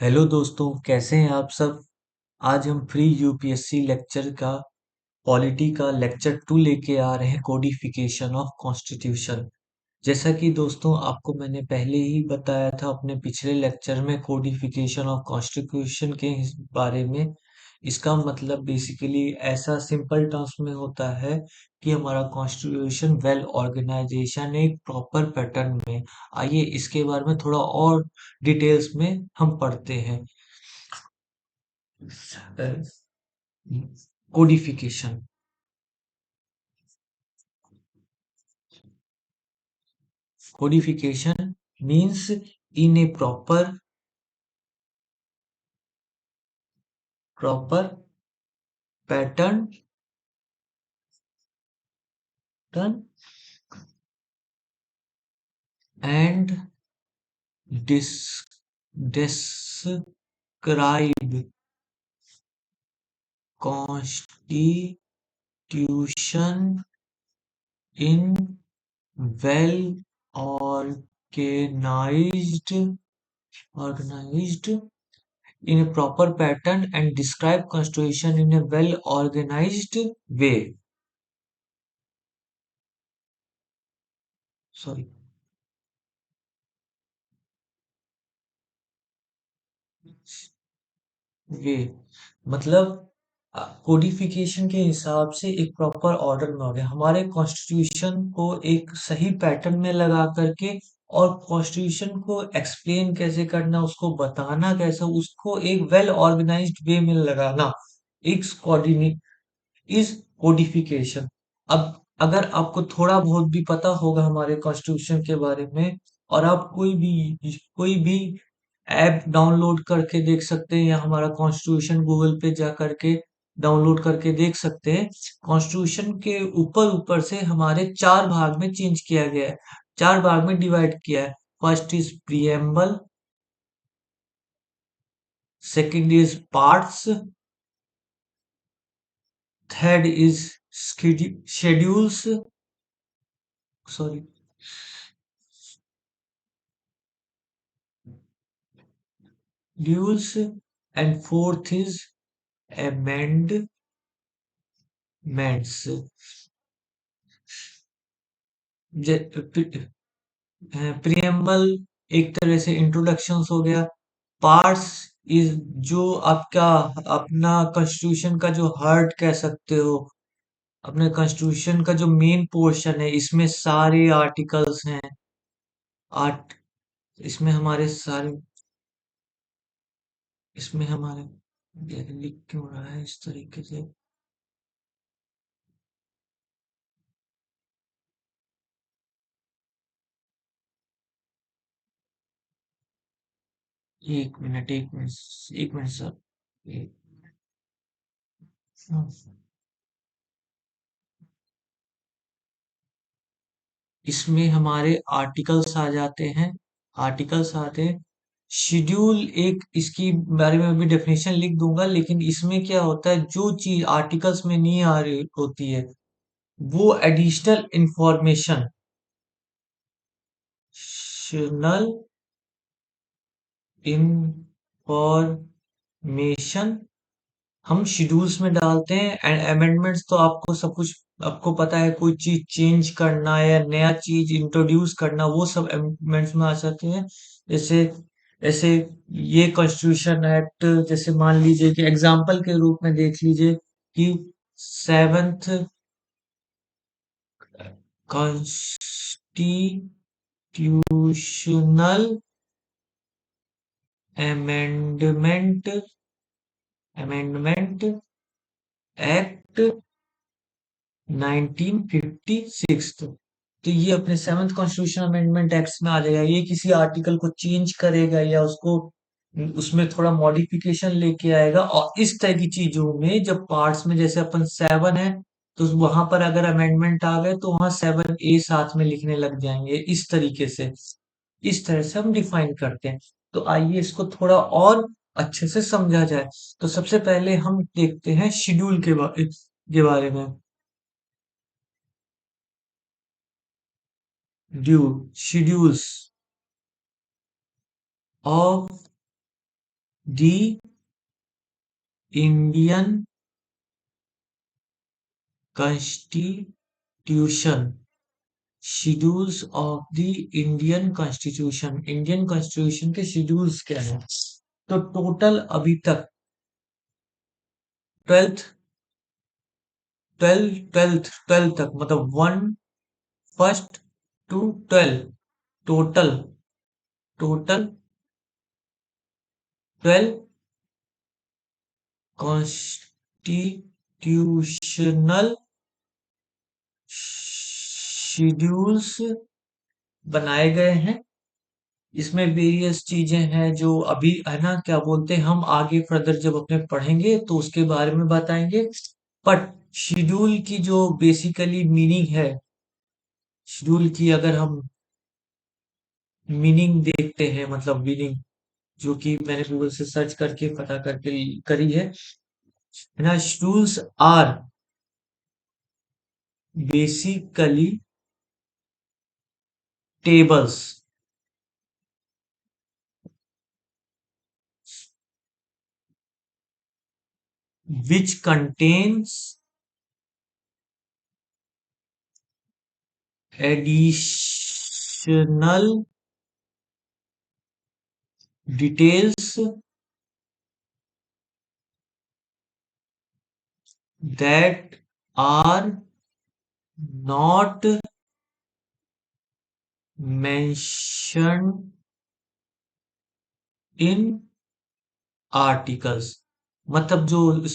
Hello दोस्तों, कैसे हैं आप सब। आज हम फ्री यूपीएससी लेक्चर का पॉलिटी का लेक्चर 2 लेके आ रहे हैं, कोडिफिकेशन ऑफ कॉन्स्टिट्यूशन। जैसा कि दोस्तों आपको मैंने पहले ही बताया था अपने पिछले लेक्चर में कोडिफिकेशन ऑफ कॉन्स्टिट्यूशन के बारे में। इसका मतलब बेसिकली ऐसा सिंपल टर्म्स में होता है कि हमारा कॉन्स्टिट्यूशन वेल ऑर्गेनाइजेशन एक प्रॉपर पैटर्न में। आइए इसके बारे में थोड़ा और डिटेल्स में हम पढ़ते हैं। Codification codification means in a proper pattern turn and dis, describe constitution in well organized in a proper pattern and describe constitution in a well organized way. Sorry. वे मतलब कोडिफिकेशन के हिसाब से एक प्रॉपर ऑर्डर में हो गया हमारे constitution को एक सही पैटर्न में लगा करके। और कॉन्स्टिट्यूशन को एक्सप्लेन कैसे करना, उसको बताना कैसे, उसको एक वेल ऑर्गेनाइज्ड वे में लगाना, एक कोऑर्डिनेट इज कोडिफिकेशन। अब अगर आपको थोड़ा बहुत भी पता होगा हमारे कॉन्स्टिट्यूशन के बारे में, और आप कोई भी ऐप डाउनलोड करके देख सकते हैं, या हमारा कॉन्स्टिट्यूशन गूगल पे जा करके डाउनलोड करके देख सकते हैं। कॉन्स्टिट्यूशन के ऊपर ऊपर से हमारे चार भाग में चेंज किया गया है, चार भाग में डिवाइड किया है। First is preamble, second is parts, third is schedules, sorry, duels, and fourth is amendments। Preamble एक तरह से इंट्रोडक्शन हो गया। पार्ट्स इज जो आपका अपना कॉन्स्टिट्यूशन का जो हार्ट कह सकते हो, अपने कॉन्स्टिट्यूशन का जो मेन पोर्शन है, इसमें सारे आर्टिकल्स हैं। आर्ट इसमें हमारे सारे इसमें हमारे ये लिख क्यों रहा है इस तरीके से। एक मिनट सर। एक- इसमें हमारे आर्टिकल्स आ जाते हैं। आर्टिकल्स आते हैं। शेड्यूल एक इसकी बारे में भी डेफिनेशन लिख दूंगा, लेकिन इसमें क्या होता है, जो चीज आर्टिकल्स में नहीं आ रही होती है वो एडिशनल इंफॉर्मेशन शनल इंफॉर्मेशन हम शेड्यूल्स में डालते हैं। एंड अमेंडमेंट्स तो आपको सब कुछ आपको पता है, कोई चीज चेंज करना या नया चीज इंट्रोड्यूस करना, वो सब अमेंडमेंट्स में आ जाते हैं। जैसे ऐसे ये कॉन्स्टिट्यूशन एक्ट, जैसे मान लीजिए कि एग्जांपल के रूप में देख लीजिए कि seventh constitutional amendment amendment act 1956। तो ये अपने सेवन्थ कॉन्स्टिट्यूशन अमेंडमेंट एक्ट में आ जाएगा। ये किसी आर्टिकल को चेंज करेगा या उसको उसमें थोड़ा मॉडिफिकेशन लेके आएगा। और इस तरह की चीजों में जब पार्ट्स में जैसे अपन सेवन है, तो वहां पर अगर अमेंडमेंट आ गए तो वहां सेवन ए साथ में लिखने लग जाएंगे। इस तरीके से, इस तरह से हम डिफाइन करते हैं। तो आइए इसको थोड़ा और अच्छे से समझा जाए। तो सबसे पहले हम देखते हैं शेड्यूल के बारे में। Due schedules of the Indian constitution, schedules of the Indian constitution, Indian constitution के शेड्यूल्स क्या है। तो टोटल अभी तक ट्वेल्थ ट्वेल्थ तक मतलब one first two 12, total total 12 constitutional schedules बनाए गए हैं। इसमें वेरियस चीजें हैं जो अभी है ना, क्या बोलते हैं, हम आगे फर्दर जब अपने पढ़ेंगे तो उसके बारे में बताएंगे। बट शेड्यूल की जो बेसिकली मीनिंग है, शेड्यूल की अगर हम मीनिंग देखते हैं, मतलब मीनिंग जो कि मैंने गूगल से सर्च करके पता करके करी है ना। Schedules are basically tables which contains additional details that are not mentioned in articles। मतलब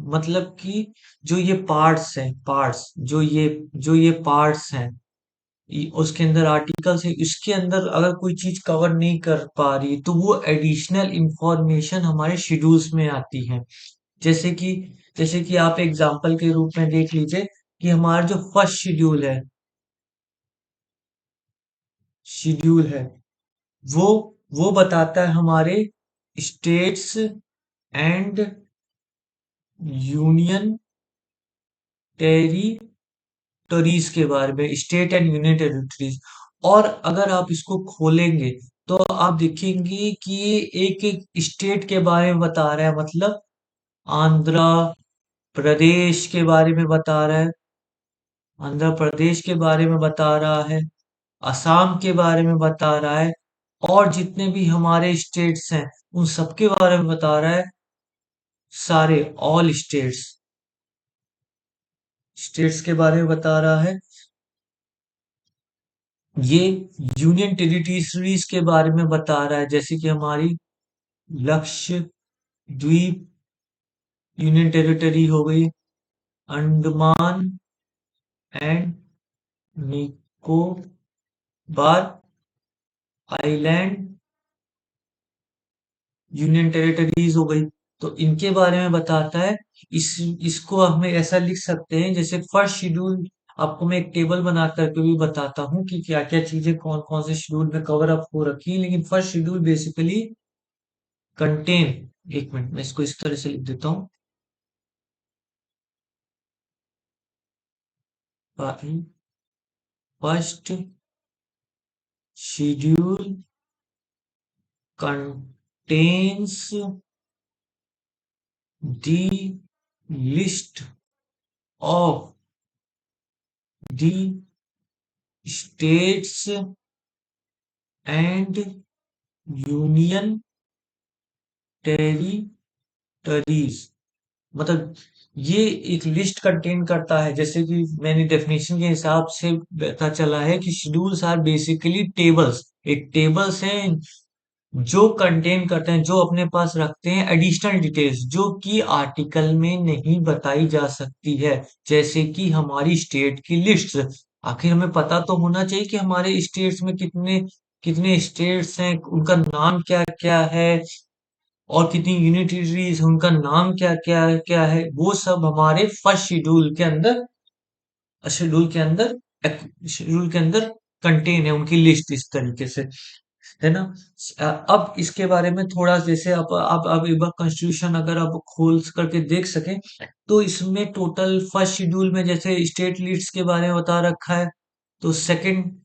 मतलब कि जो ये पार्ट्स हैं, पार्ट्स जो ये पार्ट्स हैं, उसके अंदर आर्टिकल्स है, इसके अंदर अगर कोई चीज कवर नहीं कर पा रही तो वो एडिशनल इंफॉर्मेशन हमारे शेड्यूल्स में आती है। जैसे कि जैसे कि आप एग्जांपल के रूप में देख लीजिए कि हमारा जो फर्स्ट शेड्यूल है वो वो बताता है हमारे स्टेट्स एंड यूनियन टेरिटरीज के बारे में, स्टेट एंड यूनियन टेरिटरीज। और अगर आप इसको खोलेंगे तो आप देखेंगे कि ये एक एक स्टेट के बारे में बता रहा है। मतलब आंध्र प्रदेश के बारे में बता रहा है, आंध्र प्रदेश के बारे में बता रहा है, असम के बारे में बता रहा है, और जितने भी हमारे स्टेट्स हैं उन सबके बारे में बता रहा है। सारे ऑल स्टेट्स स्टेट्स के बारे में बता रहा है। ये यूनियन टेरिटरीज के बारे में बता रहा है, जैसे कि हमारी लक्षद्वीप यूनियन टेरिटरी हो गई, Andaman and Nicobar island union territories हो गई। तो इनके बारे में बताता है। इसको हमें ऐसा लिख सकते हैं, जैसे फर्स्ट शेड्यूल आपको मैं एक टेबल बना करके भी बताता हूँ कि क्या क्या चीजें कौन कौन से शेड्यूल में कवर अप हो रखी है। लेकिन फर्स्ट शेड्यूल बेसिकली कंटेन, एक मिनट मैं इसको इस तरह से लिख देता हूँ। First schedule contains the list of the states and union territories. मतलब ये एक लिस्ट कंटेन करता है, जैसे कि मैंने डेफिनेशन के हिसाब से पता चला है कि शेड्यूल्स आर बेसिकली टेबल्स, एक टेबल्स है जो कंटेन करते हैं, जो अपने पास रखते हैं एडिशनल डिटेल्स जो कि आर्टिकल में नहीं बताई जा सकती है। जैसे कि हमारी स्टेट की लिस्ट, आखिर हमें पता तो होना चाहिए कि हमारे स्टेट्स में कितने कितने स्टेट्स हैं, उनका नाम क्या क्या है, और कितनी यूनिटरीज उनका नाम क्या क्या क्या है। वो सब हमारे फर्स्ट शेड्यूल के अंदर शेड्यूल के अंदर कंटेन है, उनकी लिस्ट इस तरीके से, है ना। अब इसके बारे में थोड़ा, जैसे अब एक बार कॉन्स्टिट्यूशन अगर आप खोल करके देख सकें तो इसमें टोटल फर्स्ट शेड्यूल में जैसे स्टेट लीड्स के बारे में बता रखा है, तो सेकंड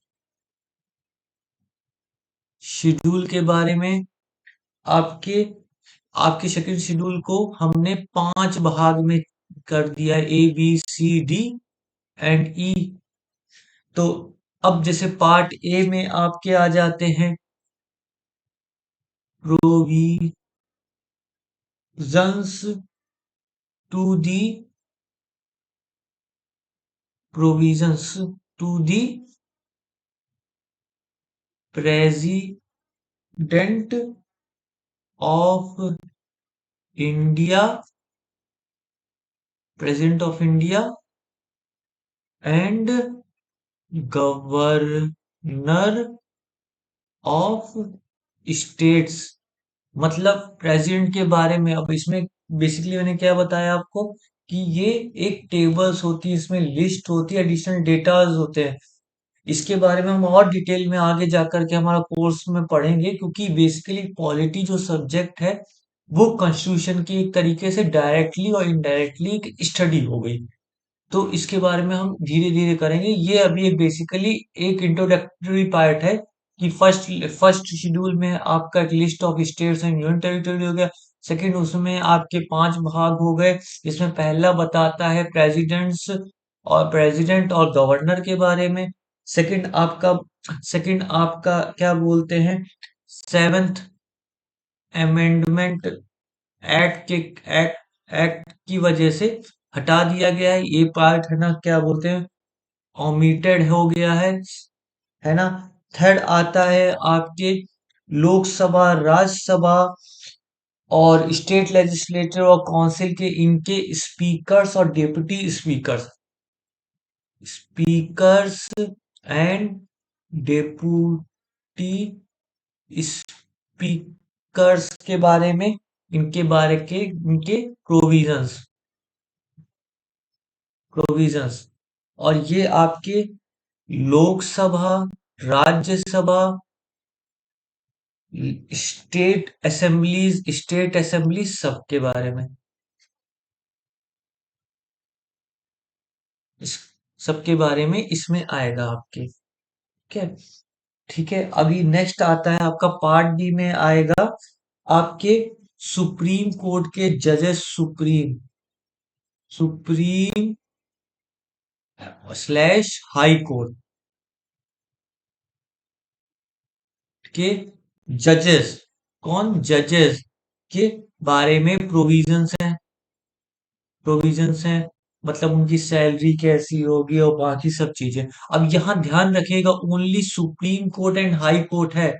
शेड्यूल के बारे में आपके आपके सेकंड शेड्यूल को हमने 5 भाग में कर दिया, A B C D and E. तो अब जैसे पार्ट ए में आपके आ जाते हैं provisions to the provisions to the president of India, president of India and governor of states. मतलब प्रेसिडेंट के बारे में। अब इसमें बेसिकली मैंने क्या बताया आपको कि ये एक टेबल्स होती है, इसमें लिस्ट होती है, एडिशनल डेटाज होते हैं। इसके बारे में हम और डिटेल में आगे जाकर के हमारा कोर्स में पढ़ेंगे, क्योंकि बेसिकली पॉलिटी जो सब्जेक्ट है वो कॉन्स्टिट्यूशन की एक तरीके से डायरेक्टली और इनडायरेक्टली एक स्टडी हो गई। तो इसके बारे में हम धीरे धीरे करेंगे। ये अभी एक बेसिकली एक इंट्रोडक्टरी पार्ट है कि फर्स्ट फर्स्ट शेड्यूल में आपका एक list of states and union territory हो गया। सेकंड उसमें आपके 5 भाग हो गए, जिसमें पहला बताता है प्रेसिडेंट और गवर्नर के बारे में। सेकंड आपका क्या बोलते हैं, सेवेंथ अमेंडमेंट एक्ट के एक्ट की वजह से हटा दिया गया है। ये पार्ट है ना, क्या बोलते हैं, ओमिटेड हो गया है ना। थर्ड आता है आपके लोकसभा, राज्यसभा और स्टेट लेजिस्लेटर और काउंसिल के इनके स्पीकर्स और deputy speakers and deputy speakers के बारे में, इनके प्रोविजंस। और ये आपके लोकसभा, राज्यसभा, स्टेट असेंबलीज सबके बारे में, इस सबके बारे में इसमें आएगा आपके। ठीक है। ठीक है, अभी नेक्स्ट आता है आपका पार्ट बी में आएगा आपके सुप्रीम कोर्ट के जजेस, सुप्रीम स्लैश हाई कोर्ट के जजेस, कौन, जजेस के बारे में प्रोविजंस हैं। मतलब उनकी सैलरी कैसी होगी और बाकी सब चीजें। अब यहाँ ध्यान रखिएगा, only supreme court and high court है,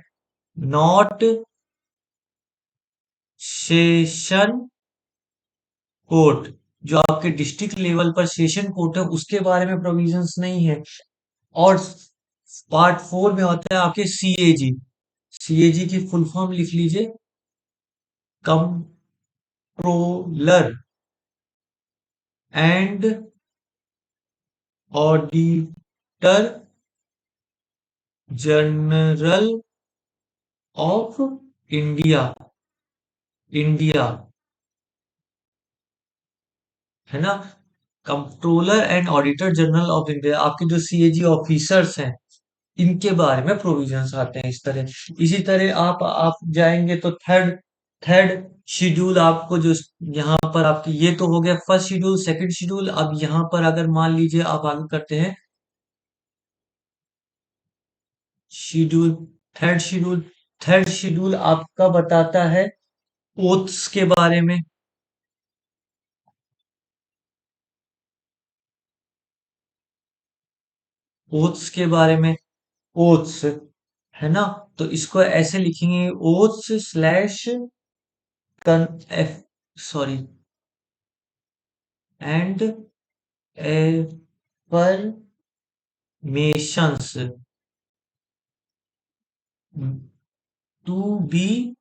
नॉट सेशन कोर्ट। जो आपके डिस्ट्रिक्ट लेवल पर सेशन कोर्ट है उसके बारे में प्रोविजंस नहीं है। और पार्ट 4 में होता है आपके सीएजी। सीएजी की फुल फॉर्म लिख लीजिए, controller and auditor general of India, India, है ना। Controller and auditor general of India, आपके जो सीएजी ऑफिसर्स हैं इनके बारे में प्रोविजंस आते हैं इस तरह। इसी तरह आप जाएंगे तो थर्ड थर्ड शेड्यूल आपको जो यहाँ पर आपकी, ये तो हो गया फर्स्ट शेड्यूल। सेकंड शेड्यूल, अब यहाँ पर अगर मान लीजिए आप आगे करते हैं शेड्यूल, थर्ड शेड्यूल आपका बताता है ओथ्स के बारे में, ओथ्स के बारे में, ओथ्स, है ना। तो इसको ऐसे लिखेंगे, ओथ्स स्लैश कन F sorry and affirmations to be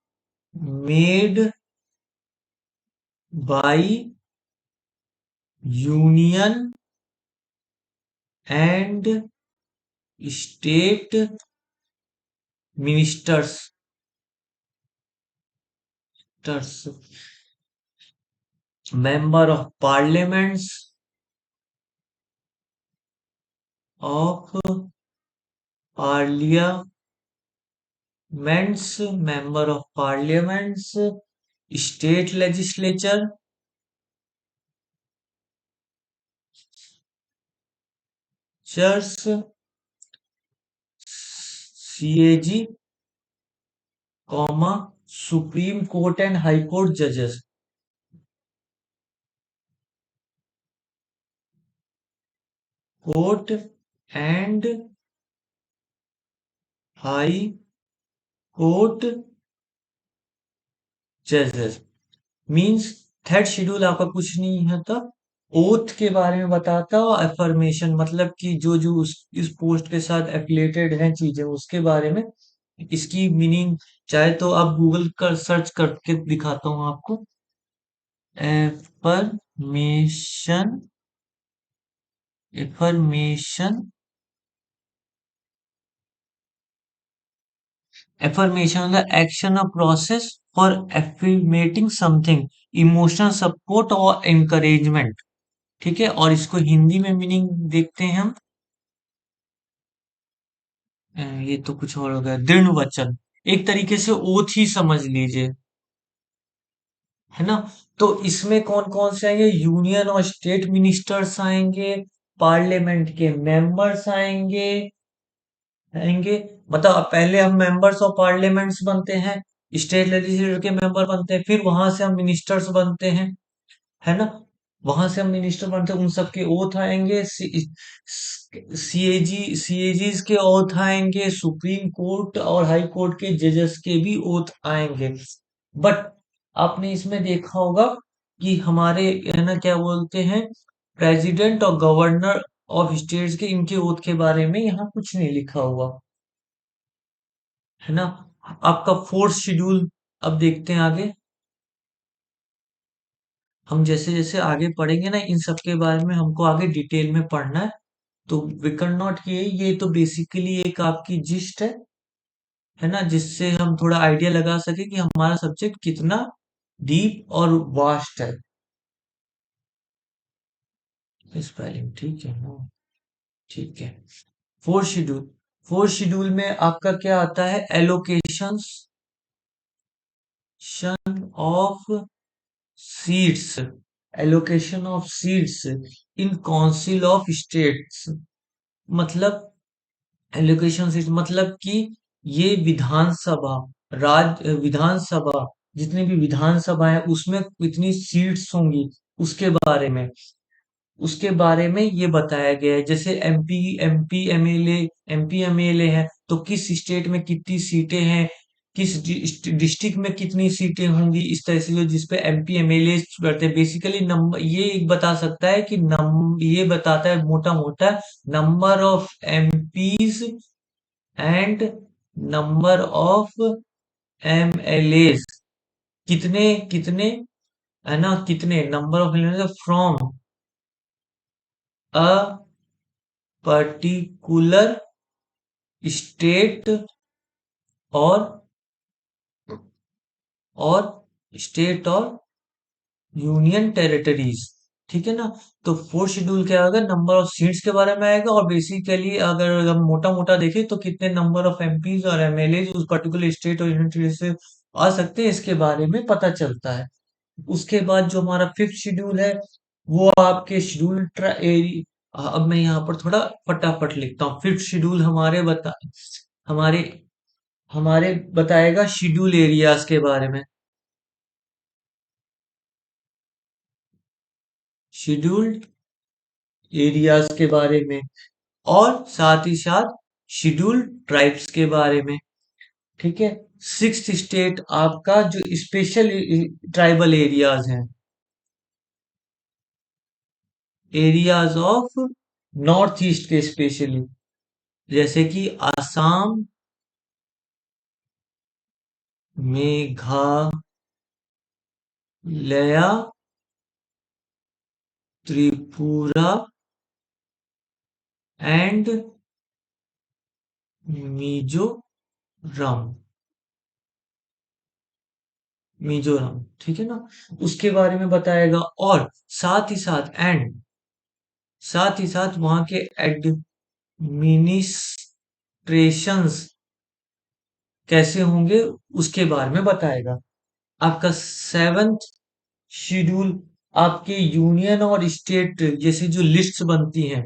made by union and state ministers, member of parliaments of parliaments, member of parliaments state legislature, cheers, CAG, comma, supreme court and high court जजेस। Court and high court जजेस means third schedule आपका कुछ नहीं है था, oath के बारे में बताता है, और एफर्मेशन मतलब कि जो जो इस पोस्ट के साथ एफिलेटेड हैं चीजें उसके बारे में। इसकी मीनिंग चाहे तो आप गूगल कर सर्च करके दिखाता हूँ आपको। Affirmation, affirmation, affirmation the action of process for affirming something, emotional support और encouragement। ठीक है, और इसको हिंदी में मीनिंग देखते हैं हम। ये तो कुछ और हो गया, दृढ़ वचन, एक तरीके से ओथ ही समझ लीजिए, है ना। तो इसमें कौन कौन से आएंगे, यूनियन और स्टेट मिनिस्टर्स आएंगे, पार्लियामेंट के मेंबर्स आएंगे, आएंगे। मतलब पहले हम मेंबर्स ऑफ पार्लियामेंट्स बनते हैं, स्टेट लेजिस्लेचर के मेंबर बनते हैं, फिर वहां से हम मिनिस्टर्स बनते हैं, है ना। वहां से हम मिनिस्टर बनते हैं, उन सबके ओथ आएंगे, सीएजीज के ओथ आएंगे, सुप्रीम कोर्ट और हाई कोर्ट के जजेस के भी ओथ आएंगे। बट आपने इसमें देखा होगा कि हमारे, है ना, क्या बोलते हैं, प्रेसिडेंट और गवर्नर ऑफ स्टेट्स के, इनके ओथ के बारे में यहाँ कुछ नहीं लिखा हुआ, है ना। आपका फोर्थ शेड्यूल, अब देखते हैं आगे। हम जैसे जैसे आगे पढ़ेंगे ना इन सब के बारे में, हमको आगे डिटेल में पढ़ना है। तो वी कैन नॉट, ये तो बेसिकली एक आपकी जिस्ट है ना, जिससे हम थोड़ा आइडिया लगा सके कि हमारा सब्जेक्ट कितना डीप और वास्ट है। स्पेलिंग ठीक है ना, ठीक है। फोर्थ शेड्यूल, फोर्थ शेड्यूल में आपका क्या आता है, allocations of seats, allocation of seats in council of states. मतलब एलोकेशन सीट मतलब कि ये विधानसभा, विधानसभा, जितनी भी विधानसभा है उसमें कितनी सीट्स होंगी उसके बारे में, उसके बारे में ये बताया गया है। जैसे एमपी, एमपी एमएलए है, तो किस स्टेट में कितनी सीटें हैं, किस डिस्ट्रिक्ट में कितनी सीटें होंगी, इस तरह से जो जिसपे एमपी एमएलए करते हैं। बेसिकली नंबर ये एक बता सकता है कि ये बताता है मोटा मोटा, number of MPs and number of MLAs, कितने कितने, है ना, कितने number of MLA from a particular state और और स्टेट और यूनियन टेरिटरीज। ठीक है ना। तो फोर्थ शेड्यूल क्या आएगा, नंबर ऑफ सीट्स के बारे में आएगा, और बेसिकली अगर हम मोटा मोटा देखें तो कितने नंबर ऑफ एमपीज और एमएलए उस पर्टिकुलर स्टेट और यूनियन टेरिटरी से आ सकते हैं, इसके बारे में पता चलता है। उसके बाद जो हमारा फिफ्थ शेड्यूल है, वो आपके शेड्यूल अब मैं यहाँ पर थोड़ा फटाफट लिखता हूँ। फिफ्थ शेड्यूल हमारे हमारे बताएगा शेड्यूल एरियाज के बारे में, शेड्यूल्ड एरियाज के बारे में, और साथ ही साथ शेड्यूल्ड ट्राइब्स के बारे में। ठीक है। सिक्स्थ स्टेट आपका जो स्पेशल ट्राइबल एरियाज हैं, एरियाज ऑफ नॉर्थ ईस्ट के स्पेशली, जैसे कि असम, मेघालय, त्रिपुरा एंड मिजोरम, मिजोरम। ठीक है ना। उसके बारे में बताएगा, और साथ ही साथ वहां के एडमिनिस्ट्रेशंस कैसे होंगे उसके बारे में बताएगा। आपका सेवेंथ शेड्यूल आपके यूनियन और स्टेट जैसे जो लिस्ट बनती हैं,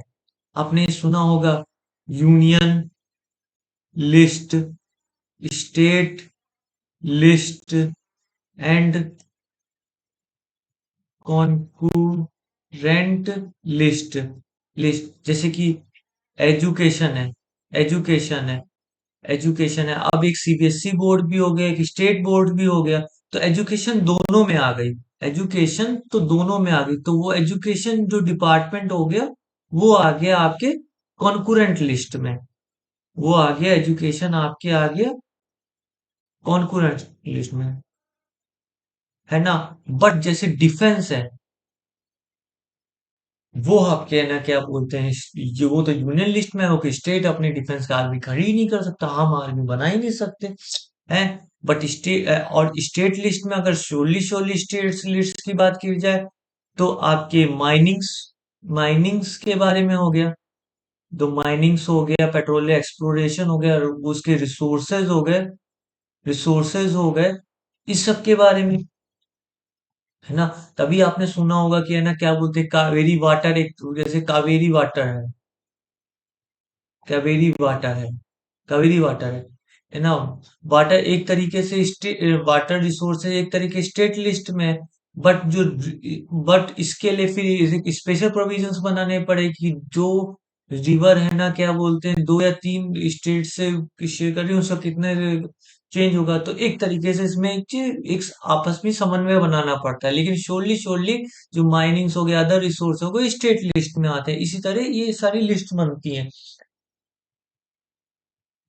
आपने सुना होगा union list, state list and concurrent list. List जैसे कि एजुकेशन है, एजुकेशन है, एजुकेशन है। अब एक सीबीएसई बोर्ड भी हो गया, एक स्टेट बोर्ड भी हो गया, तो एजुकेशन दोनों में आ गई। एजुकेशन तो दोनों में आ गई, तो वो एजुकेशन जो डिपार्टमेंट हो गया, वो आ गया आपके कॉन्करेंट लिस्ट में। वो आ गया एजुकेशन, आपके आ गया कॉन्करेंट लिस्ट में, है ना। बट जैसे डिफेंस है, वो आपके ना क्या बोलते हैं, ये वो तो यूनियन लिस्ट में हो कि स्टेट अपने डिफेंस का आर्मी खड़ी ही नहीं कर सकता, हम आर्मी बना ही नहीं सकते हैं। बट स्टेट और स्टेट लिस्ट में अगर सोली सोली स्टेट लिस्ट की बात की जाए, तो आपके माइनिंग्स, माइनिंग्स के बारे में हो गया, तो माइनिंग्स हो गया, पेट्रोलियम एक्सप्लोरेशन हो गया, और उसके रिसोर्सेज हो गए, रिसोर्सेज हो गए, इस सब के बारे में, है ना। तभी आपने सुना होगा कि है ना क्या बोलते हैं, कावेरी वाटर, एक जैसे कावेरी वाटर है, कावेरी वाटर है, कावेरी वाटर है ना। वाटर एक तरीके से वाटर रिसोर्स है, एक तरीके स्टेट लिस्ट में है। बट जो बट इसके लिए फिर स्पेशल प्रोविजंस बनाने पड़े कि जो रिवर है ना क्या बोलते हैं, दो या तीन स्टेट से शेयर कर रही है, उसका कितने चेंज होगा, तो एक तरीके से इसमें एक आपस में समन्वय बनाना पड़ता है। लेकिन श्योरली श्योरली जो माइनिंग्स हो गया, अदर रिसोर्स हो गए, स्टेट लिस्ट में आते हैं। इसी तरह ये सारी लिस्ट बनती है।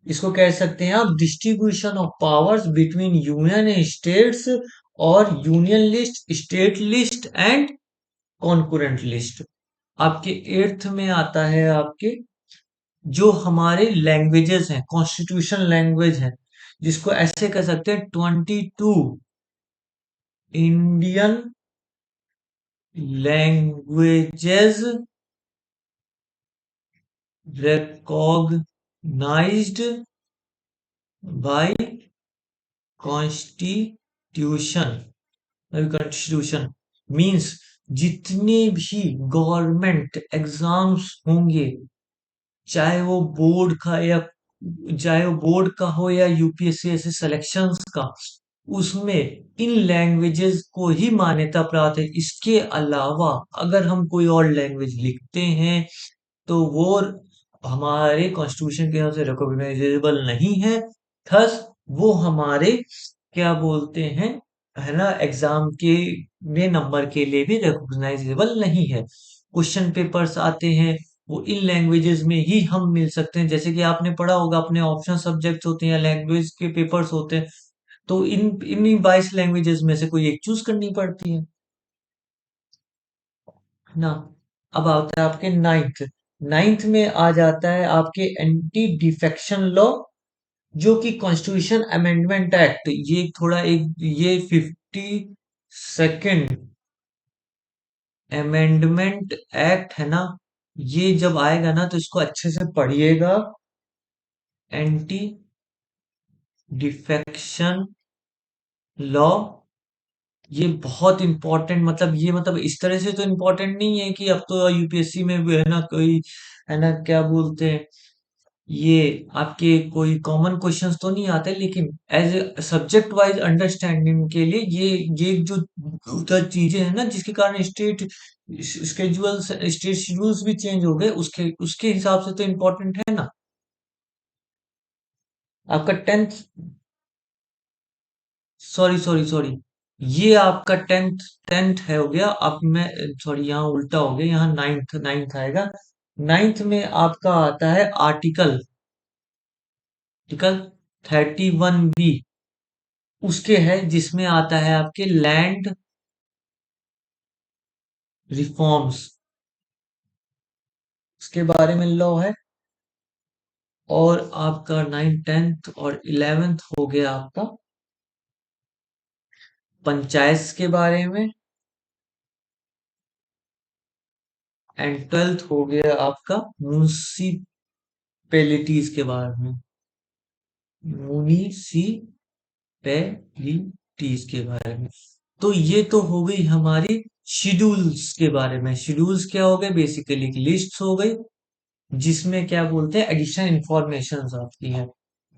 इसको कह सकते हैं आप distribution of powers between union and states, और union list, state list and concurrent list. आपके एट्थ में आता है आपके जो हमारे लैंग्वेजेस हैं, कॉन्स्टिट्यूशन लैंग्वेज है, जिसको ऐसे कह सकते हैं 22 Indian languages recognized by constitution. Constitution means जितने भी गवर्नमेंट एग्जाम्स होंगे, चाहे वो बोर्ड का या चाहे वो बोर्ड का हो या यूपीएससी ऐसे सिलेक्शंस का, उसमें इन लैंग्वेजेस को ही मान्यता प्राप्त है। इसके अलावा अगर हम कोई और लैंग्वेज लिखते हैं, तो वो हमारे कॉन्स्टिट्यूशन के हिसाब से रिकॉग्नाइजेबल नहीं है। थस वो हमारे क्या बोलते हैं, है ना, एग्जाम के में नंबर के लिए भी रिकॉग्नाइजेबल नहीं है। क्वेश्चन पेपर्स आते हैं, वो इन लैंग्वेजेस में ही हम मिल सकते हैं। जैसे कि आपने पढ़ा होगा, अपने ऑप्शन सब्जेक्ट होते हैं या लैंग्वेज के पेपर्स होते हैं, तो इन 22 लैंग्वेजेस में से कोई एक चूज करनी पड़ती है ना। अब आता है आपके नाइन्थ। नाइन्थ में आ जाता है आपके एंटी डिफेक्शन लॉ, जो कि कॉन्स्टिट्यूशन अमेंडमेंट एक्ट, ये थोड़ा एक ये 52nd अमेंडमेंट एक्ट है ना। ये जब आएगा ना, तो इसको अच्छे से पढ़िएगा। एंटी डिफेक्शन लॉ, ये बहुत इंपॉर्टेंट, मतलब ये मतलब इस तरह से तो इंपॉर्टेंट नहीं है कि अब तो यूपीएससी में भी है ना कोई, है ना क्या बोलते हैं, ये आपके कोई कॉमन क्वेश्चंस तो नहीं आते, लेकिन as a subject wise understanding के लिए ये जो उधर चीजें हैं ना, जिसके कारण स्टेट शेड्यूल्स भी चेंज हो गए, उसके उसके हिसाब से तो इम्पोर्टेंट है ना। आपका टेंथ, सॉरी सॉरी सॉरी, ये आपका टेंथ, टेंथ है हो गया। अब मैं सॉरी, यहाँ उल्टा हो गया, यहाँ नाइन्थ, नाइन्थ आएगा। नाइन्थ में आपका आता है आर्टिकल, आर्टिकल 31 बी, उसके है जिसमें आता है आपके लैंड रिफॉर्म्स, उसके बारे में लॉ है। और आपका नाइन, टेंथ और इलेवेंथ हो गया आपका पंचायत के बारे में, एंड ट्वेल्थ हो गया आपका म्यूनिसिपैलिटीज के बारे में, म्यूनिसिपैलिटी, टीज के बारे में। तो ये तो हो गई हमारी शेड्यूल्स के बारे में। शेड्यूल्स क्या हो गए? बेसिकली लिस्ट हो गई जिसमें क्या बोलते हैं, एडिशनल इंफॉर्मेशन आती है।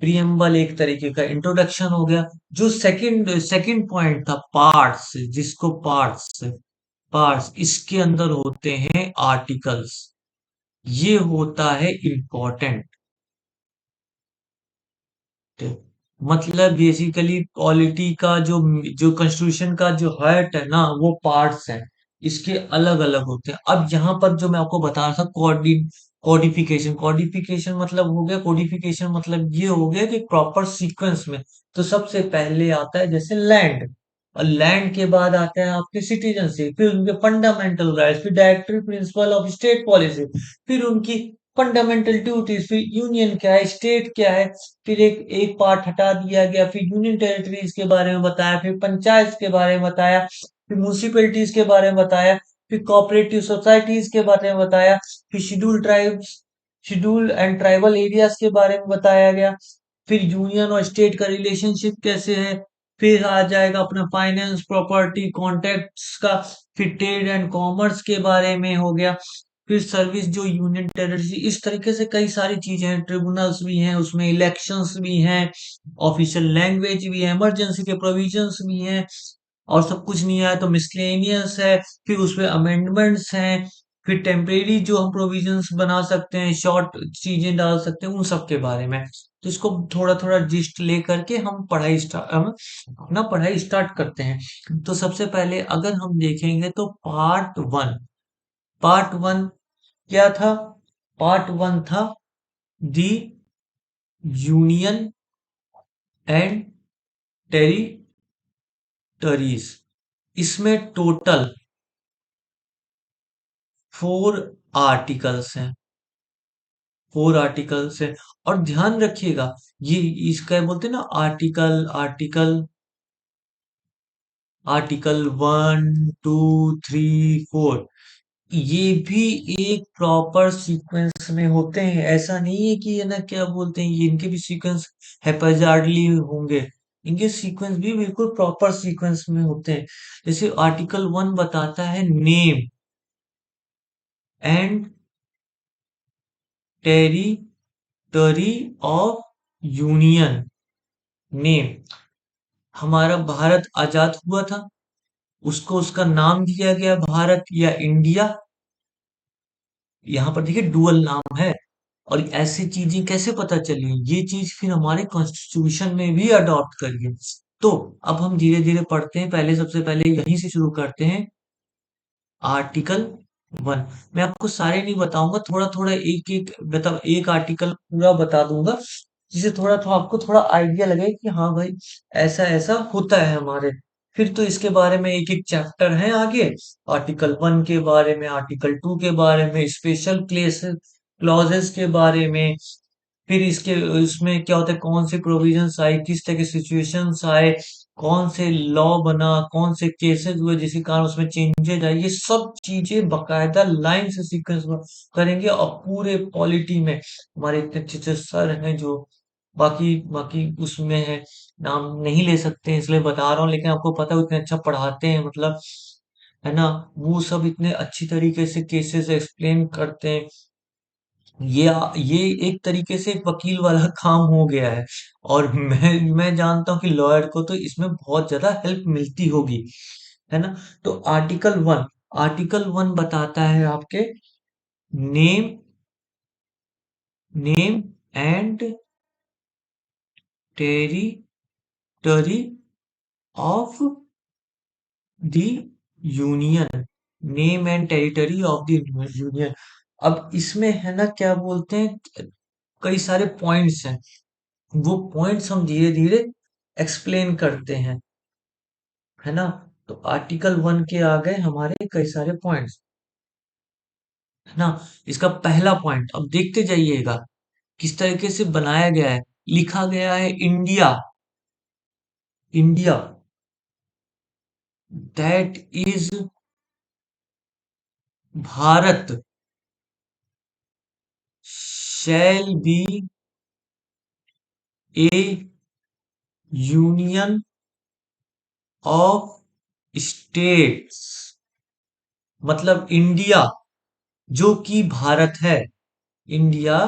प्रियम्बल एक तरीके का इंट्रोडक्शन हो गया। जो सेकंड सेकंड पॉइंट था, पार्ट्स, जिसको पार्ट्स पार्ट्स इसके अंदर होते हैं आर्टिकल्स। ये होता है इम्पोर्टेंट। मतलब बेसिकली पॉलिटी का जो कॉन्स्टिट्यूशन का जो हर्ट है ना, वो पार्ट्स है, इसके अलग अलग होते हैं। अब यहाँ पर जो मैं आपको बता रहा था, कोडिफिकेशन। कोडिफिकेशन मतलब हो गया, कोडिफिकेशन मतलब ये हो गया कि प्रॉपर सीक्वेंस में। तो सबसे पहले आता है जैसे लैंड, और लैंड के बाद आता है आपके सिटीजनशिप, फिर उनके फंडामेंटल राइट्स, फिर directory principle of state policy, फिर उनकी फंडामेंटल ड्यूटीज, फिर यूनियन क्या है, स्टेट क्या है, फिर एक एक पार्ट हटा दिया गया, फिर यूनियन टेरिटरीज के बारे में बताया, फिर पंचायत के बारे में बताया, फिर म्यूनिसिपैलिटीज के बारे में बताया, फिर कोऑपरेटिव सोसाइटीज के बारे में बताया, फिर शेड्यूल एंड ट्राइबल एरियाज के बारे में बताया गया, फिर यूनियन और स्टेट का रिलेशनशिप कैसे है, फिर आ जाएगा अपना फाइनेंस, प्रॉपर्टी, कॉन्ट्रैक्ट्स का, फिर ट्रेड एंड कॉमर्स के बारे में हो गया, फिर सर्विस जो यूनियन टेरिटरी, इस तरीके से कई सारी चीजें हैं। ट्रिब्यूनल्स भी हैं उसमें, इलेक्शंस भी हैं, ऑफिशियल लैंग्वेज भी है, इमरजेंसी के प्रोविजंस भी हैं, और सब कुछ नहीं आया तो मिसलेनियस है, फिर उसमें अमेंडमेंट्स हैं, फिर टेम्परेरी जो हम प्रोविजंस बना सकते हैं, शॉर्ट चीजें डाल सकते हैं, उन सब के बारे में। तो इसको थोड़ा थोड़ा जिस्ट लेकर के हम अपना पढ़ाई स्टार्ट करते हैं। तो सबसे पहले अगर हम देखेंगे तो पार्ट वन क्या था? पार्ट वन था दी यूनियन एंड टेरिटरीज। इसमें टोटल 4 आर्टिकल्स हैं। 4 आर्टिकल्स हैं। और ध्यान रखिएगा, ये इसका बोलते हैं ना, आर्टिकल आर्टिकल आर्टिकल 1, 2, 3, 4, ये भी एक प्रॉपर सीक्वेंस में होते हैं। ऐसा नहीं है कि ये ना क्या बोलते हैं, ये इनके भी सीक्वेंस हैप्पैजार्डली होंगे। इनके सीक्वेंस भी बिल्कुल प्रॉपर सीक्वेंस में होते हैं। जैसे आर्टिकल 1 बताता है name and territory of union. Name, हमारा भारत आजाद हुआ था, उसको उसका नाम दिया गया भारत या इंडिया। यहाँ पर देखिए डुअल नाम है। और ऐसी चीजें कैसे पता चली, ये चीज फिर हमारे कॉन्स्टिट्यूशन में भी अडॉप्ट करिए। तो अब हम धीरे धीरे पढ़ते हैं। पहले सबसे पहले यहीं से शुरू करते हैं। आर्टिकल 1, मैं आपको सारे नहीं बताऊंगा, थोड़ा थोड़ा एक एक मतलब एक आर्टिकल पूरा बता दूंगा, जिससे थोड़ा थोड़ा आपको थोड़ा आइडिया लगे कि हाँ भाई ऐसा ऐसा होता है हमारे। फिर तो इसके बारे में एक एक चैप्टर है आगे, आर्टिकल 1 के बारे में, आर्टिकल 2 के बारे में, स्पेशल क्लेस क्लॉजेस के बारे में, फिर इसके इसमें क्या होता है, कौन से प्रोविजंस आए, किस तरह के सिचुएशंस आए, कौन से लॉ बना, कौन से केसेस हुए जिसके कारण उसमें चेंजेस आए, ये सब चीजें बकायदा लाइन से सीक्वेंस में करेंगे। और पूरे पॉलिटी में हमारे इतने अच्छे अच्छे सर हैं जो बाकी बाकी उसमें है, नाम नहीं ले सकते हैं इसलिए बता रहा हूँ, लेकिन आपको पता है उतने अच्छा पढ़ाते हैं, मतलब है ना, वो सब इतने अच्छी तरीके से केसेस एक्सप्लेन करते हैं। ये एक तरीके से एक वकील वाला काम हो गया है। और मैं जानता हूँ कि लॉयर को तो इसमें बहुत ज्यादा हेल्प मिलती होगी, है ना। तो आर्टिकल 1 बताता है आपके name name and territory of the union. Name and territory of the union. अब इसमें है ना क्या बोलते हैं, कई सारे पॉइंट्स हैं, वो पॉइंट्स हम धीरे धीरे एक्सप्लेन करते हैं, है ना। तो आर्टिकल 1 के आ गए हमारे कई सारे पॉइंट्स, है ना। इसका पहला पॉइंट अब देखते जाइएगा किस तरीके से बनाया गया है। लिखा गया है India, India that is Bharat shall be A union of states, मतलब इंडिया जो कि भारत है, इंडिया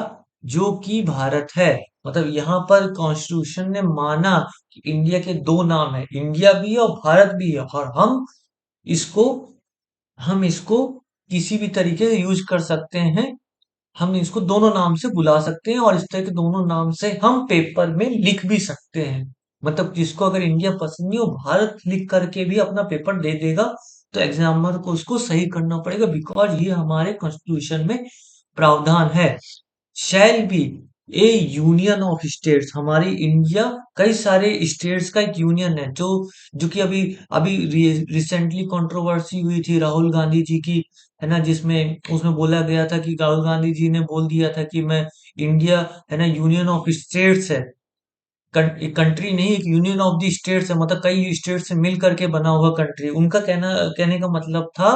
जो कि भारत है। मतलब यहाँ पर कॉन्स्टिट्यूशन ने माना कि इंडिया के दो नाम है, इंडिया भी है और भारत भी है, और इसको हम इसको किसी भी तरीके से यूज कर सकते हैं। हम इसको दोनों नाम से बुला सकते हैं और इस तरह के दोनों नाम से हम पेपर में लिख भी सकते हैं। मतलब जिसको अगर इंडिया पसंद नहीं हो, भारत लिख करके भी अपना पेपर दे देगा, तो एग्जामिनर को उसको सही करना पड़ेगा, बिकॉज ये हमारे कॉन्स्टिट्यूशन में प्रावधान है। Shall be A union of states, हमारी इंडिया कई सारे स्टेट्स का एक यूनियन है, जो जो कि अभी अभी रिसेंटली कंट्रोवर्सी हुई थी राहुल गांधी जी की, है ना, जिसमें उसमें बोला गया था कि राहुल गांधी जी ने बोल दिया था कि मैं इंडिया, है ना, यूनियन ऑफ स्टेट्स है, एक कंट्री नहीं, एक यूनियन ऑफ द स्टेट्स है, मतलब कई स्टेट से मिल करके बना हुआ कंट्री। उनका कहने का मतलब था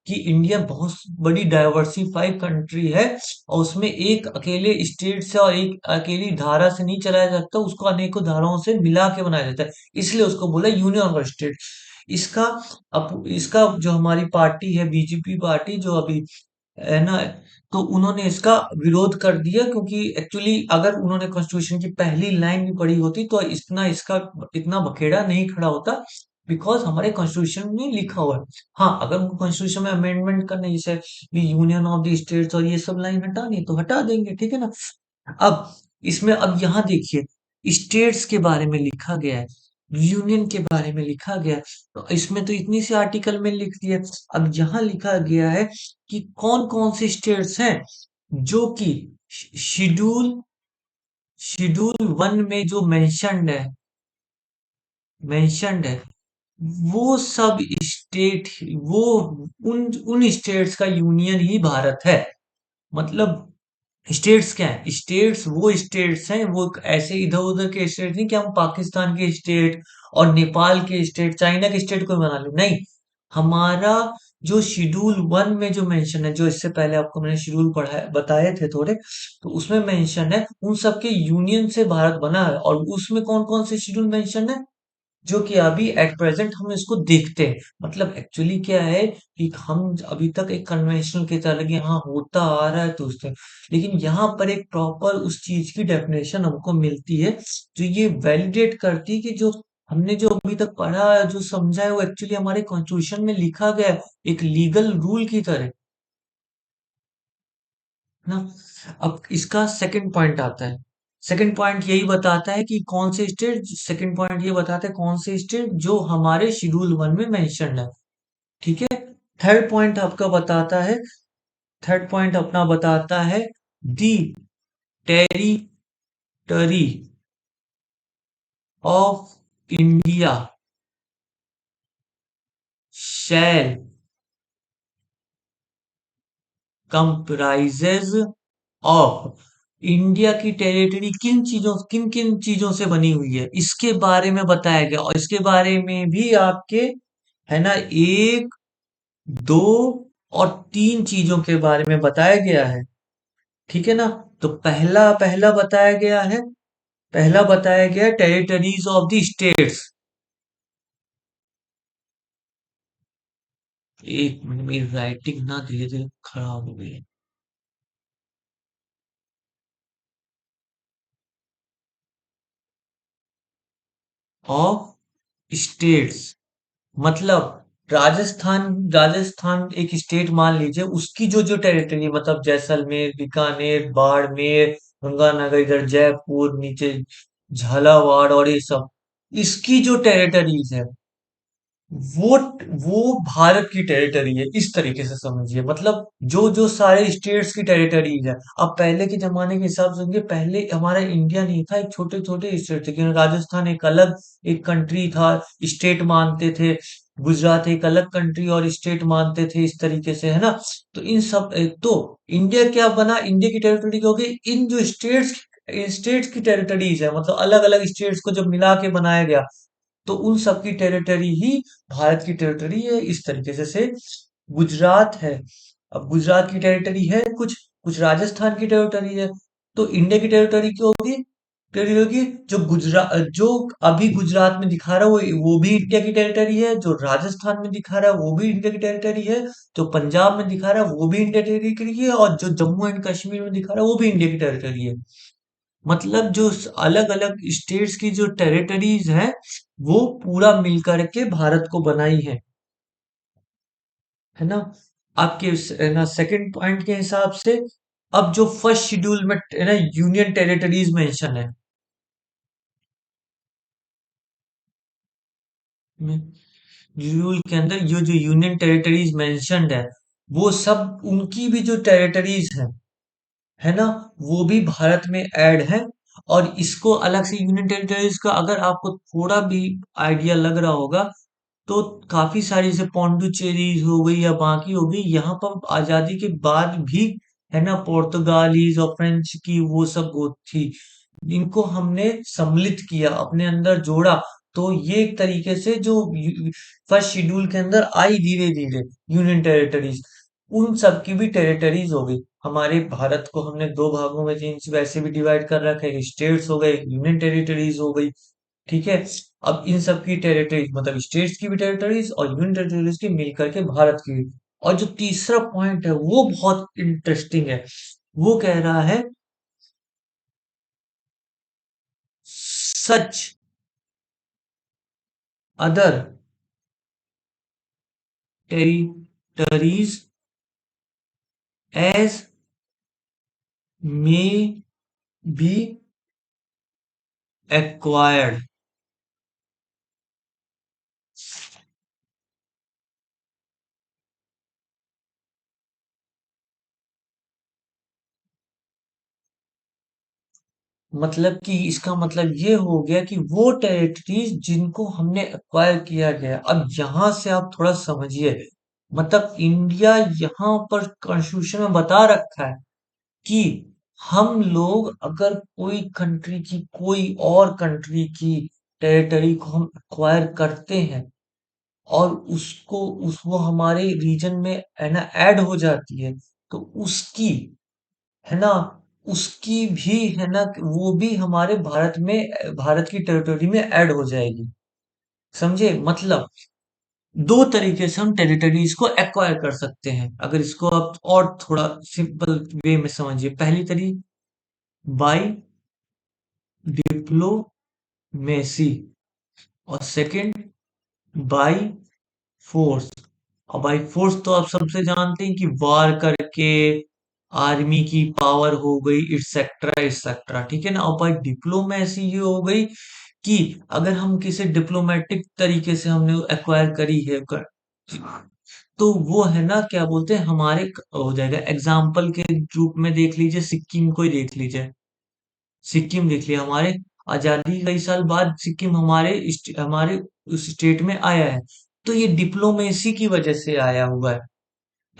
कि इंडिया बहुत बड़ी डाइवर्सिफाइड कंट्री है, और उसमें एक अकेले स्टेट से और एक अकेली धारा से नहीं चलाया जाता, उसको अनेकों धाराओं से मिला के बनाया जाता है, इसलिए उसको बोला यूनियन ऑफ स्टेट। इसका इसका जो हमारी पार्टी है, बीजेपी पार्टी, जो अभी, है ना, तो उन्होंने इसका विरोध कर दिया, क्योंकि एक्चुअली अगर उन्होंने कॉन्स्टिट्यूशन की पहली लाइन भी पढ़ी होती तो इतना बखेड़ा नहीं खड़ा होता, बिकॉज हमारे कॉन्स्टिट्यूशन में लिखा हुआ है। हाँ, अगर उनको कॉन्स्टिट्यूशन में अमेंडमेंट करना है, जैसे यूनियन ऑफ द स्टेट्स और ये सब लाइन हटानी है तो हटा देंगे, ठीक है ना। अब इसमें अब यहाँ देखिए, स्टेट्स के बारे में लिखा गया है, यूनियन के बारे में लिखा गया है, तो इसमें तो इतनी सी आर्टिकल में लिख दिया। अब यहाँ लिखा गया है कि कौन कौन से स्टेट्स हैं जो कि शेड्यूल शेड्यूल वन में जो मेंशन्ड है, वो सब स्टेट, वो उन उन स्टेट्स का यूनियन ही भारत है। मतलब स्टेट्स क्या है, स्टेट्स वो स्टेट्स हैं, वो ऐसे इधर उधर के स्टेट नहीं कि हम पाकिस्तान के स्टेट और नेपाल के स्टेट, चाइना के स्टेट को बना ले, नहीं। हमारा जो शेड्यूल वन में जो मेंशन है, जो इससे पहले आपको मैंने शेड्यूल पढ़ाए बताए थे थोड़े, तो उसमें मेंशन है उन सबके यूनियन से भारत बना है, और उसमें कौन कौन से शेड्यूल मेंशन है जो कि अभी एट प्रेजेंट हम इसको देखते हैं। मतलब एक्चुअली क्या है कि हम अभी तक एक कन्वेंशनल के तरह लगे, हाँ होता आ रहा है तो उससे, लेकिन यहाँ पर एक प्रॉपर उस चीज की डेफिनेशन हमको मिलती है, जो ये वैलिडेट करती है कि जो हमने जो अभी तक पढ़ा है, जो समझा है, वो एक्चुअली हमारे कॉन्स्टिट्यूशन में लिखा गया है, एक लीगल रूल की तरह, है ना। अब इसका सेकंड पॉइंट आता है। सेकंड पॉइंट यही बताता है कि कौन से स्टेट, सेकंड पॉइंट ये बताता है कौन से स्टेट जो हमारे शेड्यूल वन में मेंशन्ड है, ठीक है। थर्ड पॉइंट आपका बताता है, थर्ड पॉइंट अपना बताता है, the territory of India shall comprises of, India की टेरिटरी किन किन चीजों से बनी हुई है, इसके बारे में बताया गया, और इसके बारे में भी आपके, है ना, एक, दो और तीन चीजों के बारे में बताया गया है, ठीक है ना। तो पहला पहला बताया गया है, पहला बताया गया टेरिटरीज ऑफ द स्टेट्स। एक मिनट, मेरी राइटिंग ना धीरे धीरे खराब हो गई है। ऑफ स्टेट्स, मतलब राजस्थान एक स्टेट मान लीजिए, उसकी जो जो टेरिटरी, मतलब जैसलमेर, बीकानेर, बाड़मेर, गंगानगर, इधर जयपुर, नीचे झालावाड़ और ये सब, इसकी जो टेरिटरीज है, वो वो भारत की टेरिटरी है, इस तरीके से समझिए। मतलब जो जो सारे स्टेट्स की टेरिटरीज है। अब पहले के जमाने के हिसाब से देखिए, पहले हमारा इंडिया नहीं था, एक छोटे छोटे स्टेट थे, क्योंकि राजस्थान एक अलग एक कंट्री था, स्टेट मानते थे, गुजरात एक अलग कंट्री और स्टेट मानते थे, इस तरीके से, है ना। तो इन सब तो इंडिया क्या बना, इंडिया की टेरिटरी क्या हो गई, इन जो स्टेट्स की टेरिटरीज है, मतलब अलग अलग स्टेट्स को जब मिला के बनाया गया, तो उन सब की टेरिटरी ही भारत की टेरिटरी है, इस तरीके से गुजरात है। अब गुजरात की टेरिटरी है कुछ, कुछ राजस्थान की टेरिटरी है, तो इंडिया की टेरिटरी क्या होगी, टेरिटरी जो गुजरात, जो अभी गुजरात में दिखा रहा है वो भी इंडिया की टेरिटरी है, जो राजस्थान में दिखा रहा है वो भी इंडिया की टेरिटरी है, जो पंजाब में दिखा रहा है वो भी इंडिया की टेरिटरी है, और जो जम्मू एंड कश्मीर में दिखा रहा है वो भी इंडिया की टेरिटरी है। मतलब जो अलग अलग स्टेट्स की जो टेरिटरीज हैं वो पूरा मिलकर के भारत को बनाई है ना। आपके है ना सेकंड पॉइंट के हिसाब से, अब जो फर्स्ट शेड्यूल में है ना यूनियन टेरिटरीज मेंशन है, शेड्यूल के अंदर ये जो यूनियन टेरिटरीज मेंशन्ड है, वो सब उनकी भी जो टेरिटरीज है ना, वो भी भारत में ऐड है। और इसको अलग से यूनियन टेरिटरीज का अगर आपको थोड़ा भी आइडिया लग रहा होगा, तो काफी सारी जैसे पौंडुचेरीज हो गई या बाकी हो गई, यहाँ पर आजादी के बाद भी है ना पुर्तगालीज और फ्रेंच की वो सब वो थी, इनको हमने सम्मिलित किया, अपने अंदर जोड़ा। तो ये एक तरीके से जो फर्स्ट शेड्यूल के अंदर आई धीरे धीरे यूनियन टेरिटरीज, उन सब की भी टेरिटरीज हो गई। हमारे भारत को हमने दो भागों में चेंज वैसे भी डिवाइड कर रखा है, स्टेट्स हो गए, यूनियन टेरिटरीज हो गई। ठीक है। अब इन सब की टेरिटरीज मतलब स्टेट्स की भी टेरिटरीज और यूनियन टेरिटरीज की मिलकर के भारत की भी। और जो तीसरा पॉइंट है वो बहुत इंटरेस्टिंग है, वो कह रहा है such other territories as may be acquired. मतलब कि इसका मतलब ये हो गया कि वो टेरिटरीज जिनको हमने एक्वायर किया गया, अब यहां से आप थोड़ा समझिए। मतलब इंडिया यहाँ पर कॉन्स्टिट्यूशन में बता रखा है कि हम लोग अगर कोई कंट्री की कोई और कंट्री की टेरिटरी को हम एक्वायर करते हैं और उसको उस वो हमारे रीजन में है ना ऐड हो जाती है, तो उसकी है ना उसकी भी है ना वो भी हमारे भारत में भारत की टेरिटरी में ऐड हो जाएगी। समझे मतलब दो तरीके से हम टेरिटरीज को एक्वायर कर सकते हैं, अगर इसको आप और थोड़ा सिंपल वे में समझिए। पहली तरीके बाय डिप्लोमेसी, और सेकंड बाय फोर्स। और बाय फोर्स तो आप सबसे जानते हैं कि वार करके आर्मी की पावर हो गई इट्सेट्रा इट्सेट्रा, ठीक है ना। और बाय डिप्लोमेसी ये हो गई कि अगर हम किसी डिप्लोमेटिक तरीके से हमने एक्वायर करी है तो वो है ना क्या बोलते हैं हमारे हो जाएगा। एग्जाम्पल के रूप में देख लीजिए, सिक्किम को ही देख लीजिए। सिक्किम देख लिया, हमारे आजादी के कई साल बाद सिक्किम हमारे उस स्टेट में आया है, तो ये डिप्लोमेसी की वजह से आया हुआ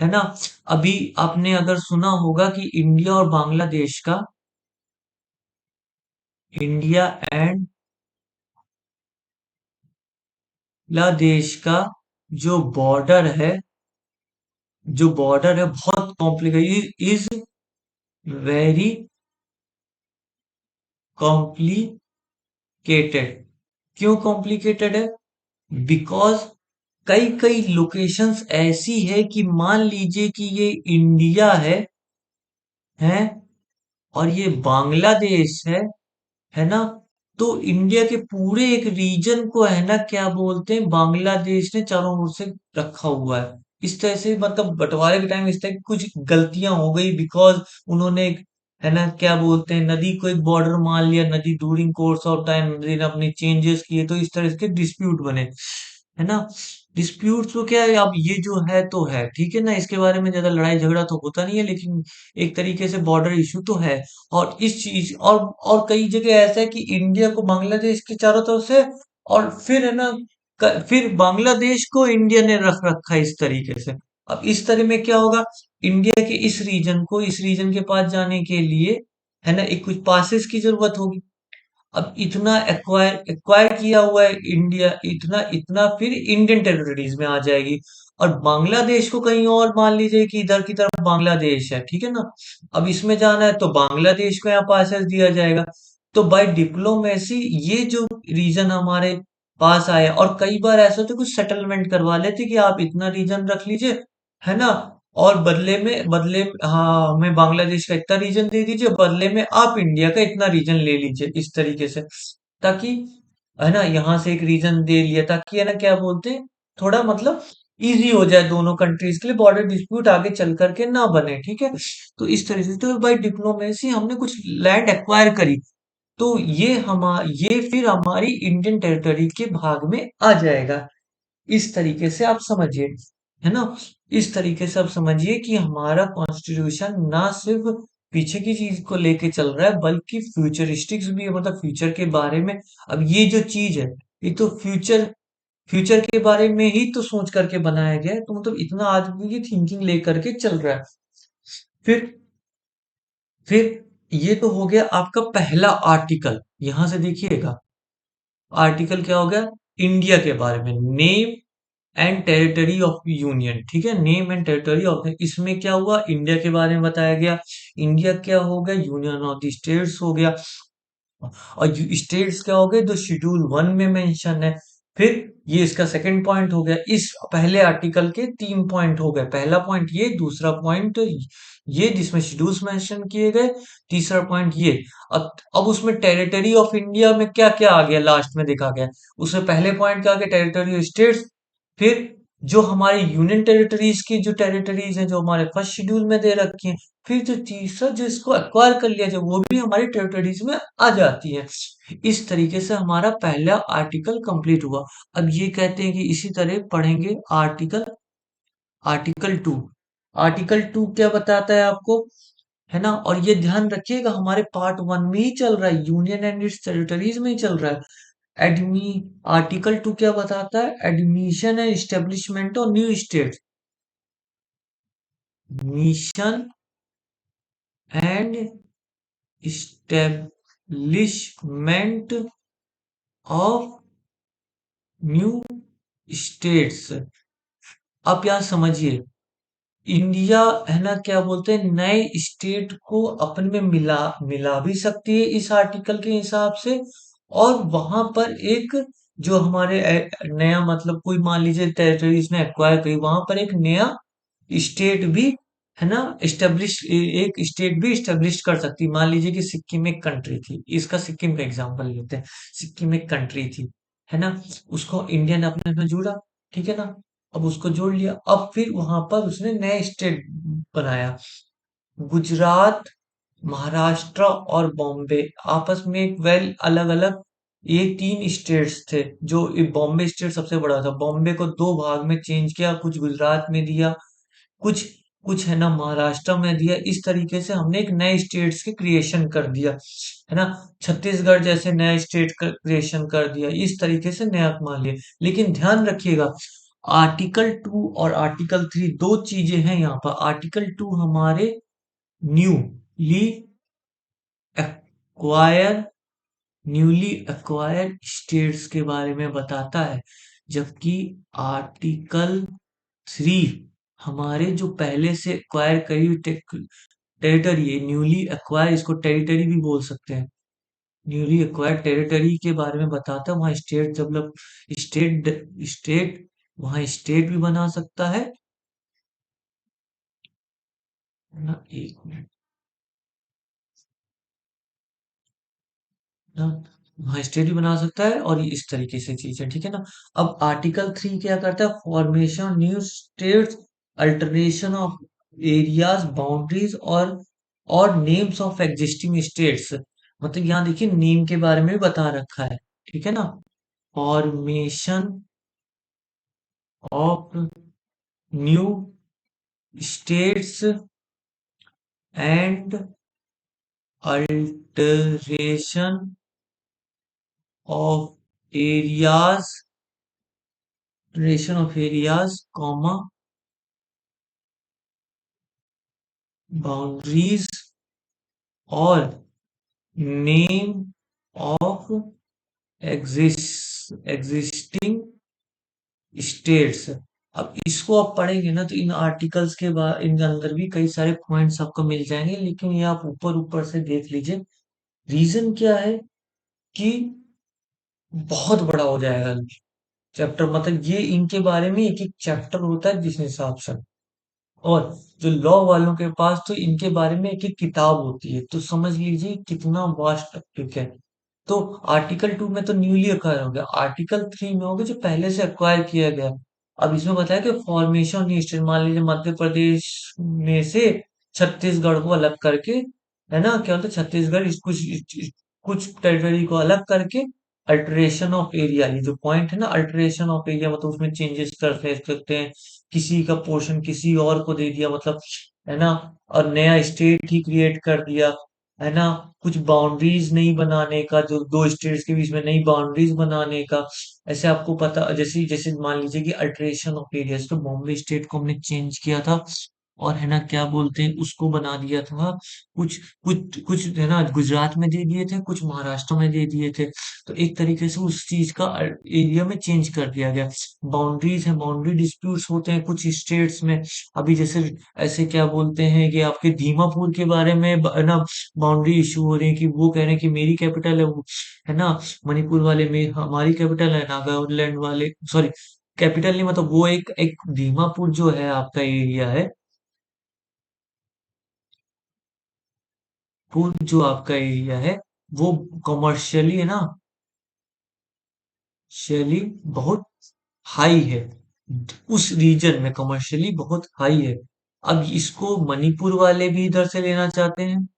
है ना। अभी आपने अगर सुना होगा कि इंडिया एंड बांग्लादेश का जो बॉर्डर है, बहुत कॉम्प्लिकेटेड, इज वेरी कॉम्प्लिकेटेड। क्यों कॉम्प्लिकेटेड है? बिकॉज कई कई लोकेशंस ऐसी है कि मान लीजिए कि ये इंडिया है और ये बांग्लादेश है ना। तो इंडिया के पूरे एक रीजन को है ना क्या बोलते हैं बांग्लादेश ने चारों ओर से रखा हुआ है। इस तरह से मतलब बंटवारे के टाइम इस तरह की कुछ गलतियां हो गई, बिकॉज उन्होंने है ना क्या बोलते हैं नदी को एक बॉर्डर मान लिया, नदी ड्यूरिंग कोर्स ऑफ टाइम नदी ने अपने चेंजेस किए, तो इस तरह के डिस्प्यूट बने, है ना। डिस्प्यूट तो क्या है, अब ये जो है तो है, ठीक है ना, इसके बारे में ज्यादा लड़ाई झगड़ा तो होता नहीं है, लेकिन एक तरीके से बॉर्डर इशू तो है। और इस चीज और कई जगह ऐसा है कि इंडिया को बांग्लादेश के चारों तरफ से, और फिर है ना फिर बांग्लादेश को इंडिया ने रख रखा है इस तरीके से। अब इस तरह में क्या होगा, इंडिया के इस रीजन के पास जाने के लिए है ना एक कुछ पासेस की जरूरत होगी। अब इतना एक्वायर किया हुआ है इंडिया, इतना इतना फिर इंडियन टेरिटरीज में आ जाएगी। और बांग्लादेश को कहीं और मान लीजिए कि इधर की तरफ बांग्लादेश है, ठीक है ना। अब इसमें जाना है तो बांग्लादेश को यहाँ पासेस दिया जाएगा। तो बाय डिप्लोमेसी ये जो रीजन हमारे पास आया, और कई बार ऐसा होता है कुछ सेटलमेंट करवा लेते कि आप इतना रीजन रख लीजिए, है ना, और बदले में हाँ हमें बांग्लादेश का इतना रीजन दे दीजिए, बदले में आप इंडिया का इतना रीजन ले लीजिए, इस तरीके से, ताकि, है ना, यहाँ से एक रीजन दे लिया ताकि, है ना, क्या बोलते हैं, थोड़ा मतलब इजी हो जाए दोनों कंट्रीज के लिए, बॉर्डर डिस्प्यूट आगे चल करके ना बने, ठीक है। तो इस तरह से तो बाई डिप्लोमेसी हमने कुछ लैंड एक्वायर करी, तो ये फिर हमारी इंडियन टेरिटरी के भाग में आ जाएगा। इस तरीके से आप समझिए, है ना, इस तरीके से आप समझिए कि हमारा कॉन्स्टिट्यूशन ना सिर्फ पीछे की चीज को लेके चल रहा है, बल्कि फ्यूचरिस्टिक्स भी है, मतलब फ्यूचर के बारे में। अब ये जो चीज है, ये तो फ्यूचर फ्यूचर के बारे में ही तो सोच करके बनाया गया है, तो मतलब इतना आदमी की थिंकिंग लेकर के चल रहा है। फिर फिर ये तो हो गया आपका पहला आर्टिकल, यहां से देखिएगा, आर्टिकल क्या हो गया, इंडिया के बारे में, name and territory of union, ठीक है, नेम एंड टेरिटरी ऑफ, इसमें क्या हुआ, इंडिया के बारे में बताया गया, इंडिया क्या हो गया, यूनियन ऑफ द स्टेट्स हो गया, और स्टेट्स क्या हो गए, जो शेड्यूल 1 में मेंशन है। फिर ये इसका सेकंड पॉइंट हो गया, इस पहले आर्टिकल के 3 पॉइंट हो गए, पहला पॉइंट ये, दूसरा पॉइंट ये जिसमें शेड्यूल्स मेंशन किए गए, तीसरा पॉइंट ये। अब उसमें टेरिटरी ऑफ इंडिया में क्या क्या आ गया, लास्ट में देखा गया, उसमें पहले पॉइंट क्या आ गया, टेरिटरी ऑफ स्टेट्स। फिर जो हमारी यूनियन टेरिटरीज की जो टेरिटरीज हैं, जो हमारे फर्स्ट शेड्यूल में दे रखी हैं, फिर जो तीसरा जो इसको एक्वायर कर लिया जाए, वो भी हमारी टेरिटरीज में आ जाती है। इस तरीके से हमारा पहला आर्टिकल कंप्लीट हुआ। अब ये कहते हैं कि इसी तरह पढ़ेंगे आर्टिकल आर्टिकल 2। आर्टिकल 2 क्या बताता है आपको, है ना, और ये ध्यान रखिएगा हमारे पार्ट 1 में ही चल रहा है, यूनियन एंड इट्स टेरिटरीज में ही चल रहा है। एडमी आर्टिकल 2 क्या बताता है, admission and establishment of new state, mission and establishment of new states. आप यहाँ समझिए, इंडिया, है ना, क्या बोलते हैं, नए स्टेट को अपन में मिला मिला भी सकती है इस आर्टिकल के हिसाब से, और वहां पर एक जो हमारे नया, मतलब कोई मान लीजिए टेरिटरीज ने एक्वायर करी, वहां पर एक नया स्टेट भी, है ना, इस्टेब्लिश एक स्टेट भी इस्टेब्लिश कर सकती। मान लीजिए कि सिक्किम एक कंट्री थी, इसका सिक्किम का एग्जांपल लेते हैं, सिक्किम एक कंट्री थी, है ना, उसको इंडिया ने अपने में जोड़ा, ठीक है ना, अब उसको जोड़ लिया, अब फिर वहां पर उसने नया स्टेट बनाया, गुजरात, महाराष्ट्र और बॉम्बे आपस में एक वेल अलग अलग, ये 3 स्टेट्स थे, जो बॉम्बे स्टेट सबसे बड़ा था, बॉम्बे को 2 भाग में चेंज किया, कुछ गुजरात में दिया, कुछ कुछ, है ना, महाराष्ट्र में दिया, इस तरीके से हमने एक नए स्टेट्स के क्रिएशन कर दिया, है ना, छत्तीसगढ़ जैसे नया स्टेट का क्रिएशन कर दिया, इस तरीके से नया मान लिया। लेकिन ध्यान रखिएगा, आर्टिकल 2 और आर्टिकल 3 दो चीजें हैं यहाँ पर। आर्टिकल 2 हमारे newly acquire newly acquired states के बारे में बताता है, जबकि आर्टिकल 3 हमारे जो पहले से एक्वायर करी हुई टेरिटरी है, न्यूली एक्वायर, इसको टेरिटरी भी बोल सकते हैं, न्यूली एक्वायर्ड टेरिटरी के बारे में बताता है, वहाँ स्टेट डेवलप, स्टेट स्टेट वहाँ स्टेट भी बना सकता है ना, एक मिनट ना, वहाँ स्टेट भी बना सकता है, और ये इस तरीके से चीज है, ठीक है ना। अब आर्टिकल 3 क्या करता है, formation new states, alternation of areas boundaries, और नेम्स ऑफ एग्जिस्टिंग स्टेट्स, मतलब यहाँ देखिए नेम के बारे में भी बता रखा है, ठीक है ना, formation of new states and alteration of areas, alteration of areas comma boundaries, और नेम ऑफ एग्जिस्टिंग स्टेट्स। अब इसको आप पढ़ेंगे ना, तो इन आर्टिकल्स के बाद इन अंदर भी कई सारे पॉइंट्स आपको मिल जाएंगे, लेकिन ये आप ऊपर ऊपर से देख लीजिए, रीजन क्या है कि बहुत बड़ा हो जाएगा चैप्टर, मतलब ये इनके बारे में एक एक चैप्टर होता है जिस हिसाब से। और जो लॉ वालों के पास तो इनके बारे में एक एक किताब होती है, तो समझ लीजिए कितना वास्ट टॉपिक है। तो आर्टिकल 2 में तो न्यूली अक्वायर हो गया, आर्टिकल 3 में हो गया जो पहले से अक्वायर किया गया। अब इसमें बताया कि फॉर्मेशन स्टेट, मान लीजिए मध्य प्रदेश में से छत्तीसगढ़ को अलग करके, है ना, क्या होता है छत्तीसगढ़ कुछ टेरिटरी को अलग करके अल्टरेशन ऑफ एरिया, ये जो पॉइंट है ना अल्टरेशन ऑफ एरिया, मतलब उसमें चेंजेस कर सकते हैं, किसी का पोर्शन किसी और को दे दिया, मतलब, है ना, और नया स्टेट ही क्रिएट कर दिया, है ना, कुछ बाउंड्रीज नहीं बनाने का, जो दो स्टेट्स के बीच में नई बाउंड्रीज बनाने का। ऐसे आपको पता, जैसे जैसे मान लीजिए कि अल्टरेशन ऑफ एरियाज, तो बॉम्बे स्टेट को हमने चेंज किया था, और है ना क्या बोलते हैं उसको बना दिया था, कुछ कुछ कुछ है ना गुजरात में दे दिए थे, कुछ महाराष्ट्र में दे दिए थे। तो एक तरीके से उस चीज का एरिया में चेंज कर दिया गया। बाउंड्रीज है, बाउंड्री डिस्प्यूट्स होते हैं कुछ स्टेट्स में। अभी जैसे ऐसे क्या बोलते हैं कि आपके दीमापुर के बारे में है ना बाउंड्री इशू हो रही है, कि वो कह रहे हैं कि मेरी कैपिटल है वो, है ना, मणिपुर वाले में हमारी कैपिटल है, नागालैंड वाले, सॉरी, कैपिटल नहीं, मतलब वो एक एक दीमापुर जो है आपका एरिया है, वो जो आपका एरिया है वो कमर्शियली है ना, शैली बहुत हाई है, उस रीजन में कमर्शियली बहुत हाई है। अब इसको मणिपुर वाले भी इधर से लेना चाहते हैं,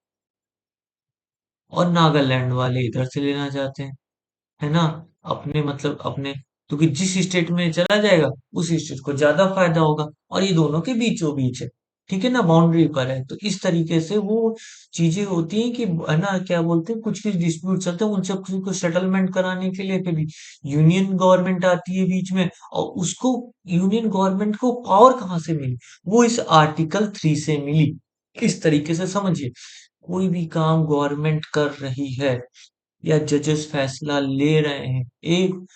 और नागालैंड वाले इधर से लेना चाहते हैं, है ना, अपने मतलब अपने, क्योंकि जिस स्टेट में चला जाएगा उस स्टेट को ज्यादा फायदा होगा, और ये दोनों के बीचों बीच है, ठीक है ना, बाउंड्री पर है। तो इस तरीके से वो चीजें होती हैं कि, है ना, क्या बोलते हैं, कुछ कुछ डिस्प्यूट चलते हैं, उन सब को सेटलमेंट कराने के लिए फिर यूनियन गवर्नमेंट आती है बीच में, और उसको यूनियन गवर्नमेंट को पावर कहाँ से मिली, वो इस आर्टिकल 3 से मिली। इस तरीके से समझिए, कोई भी काम गवर्नमेंट कर रही है या जजेस फैसला ले रहे हैं, एक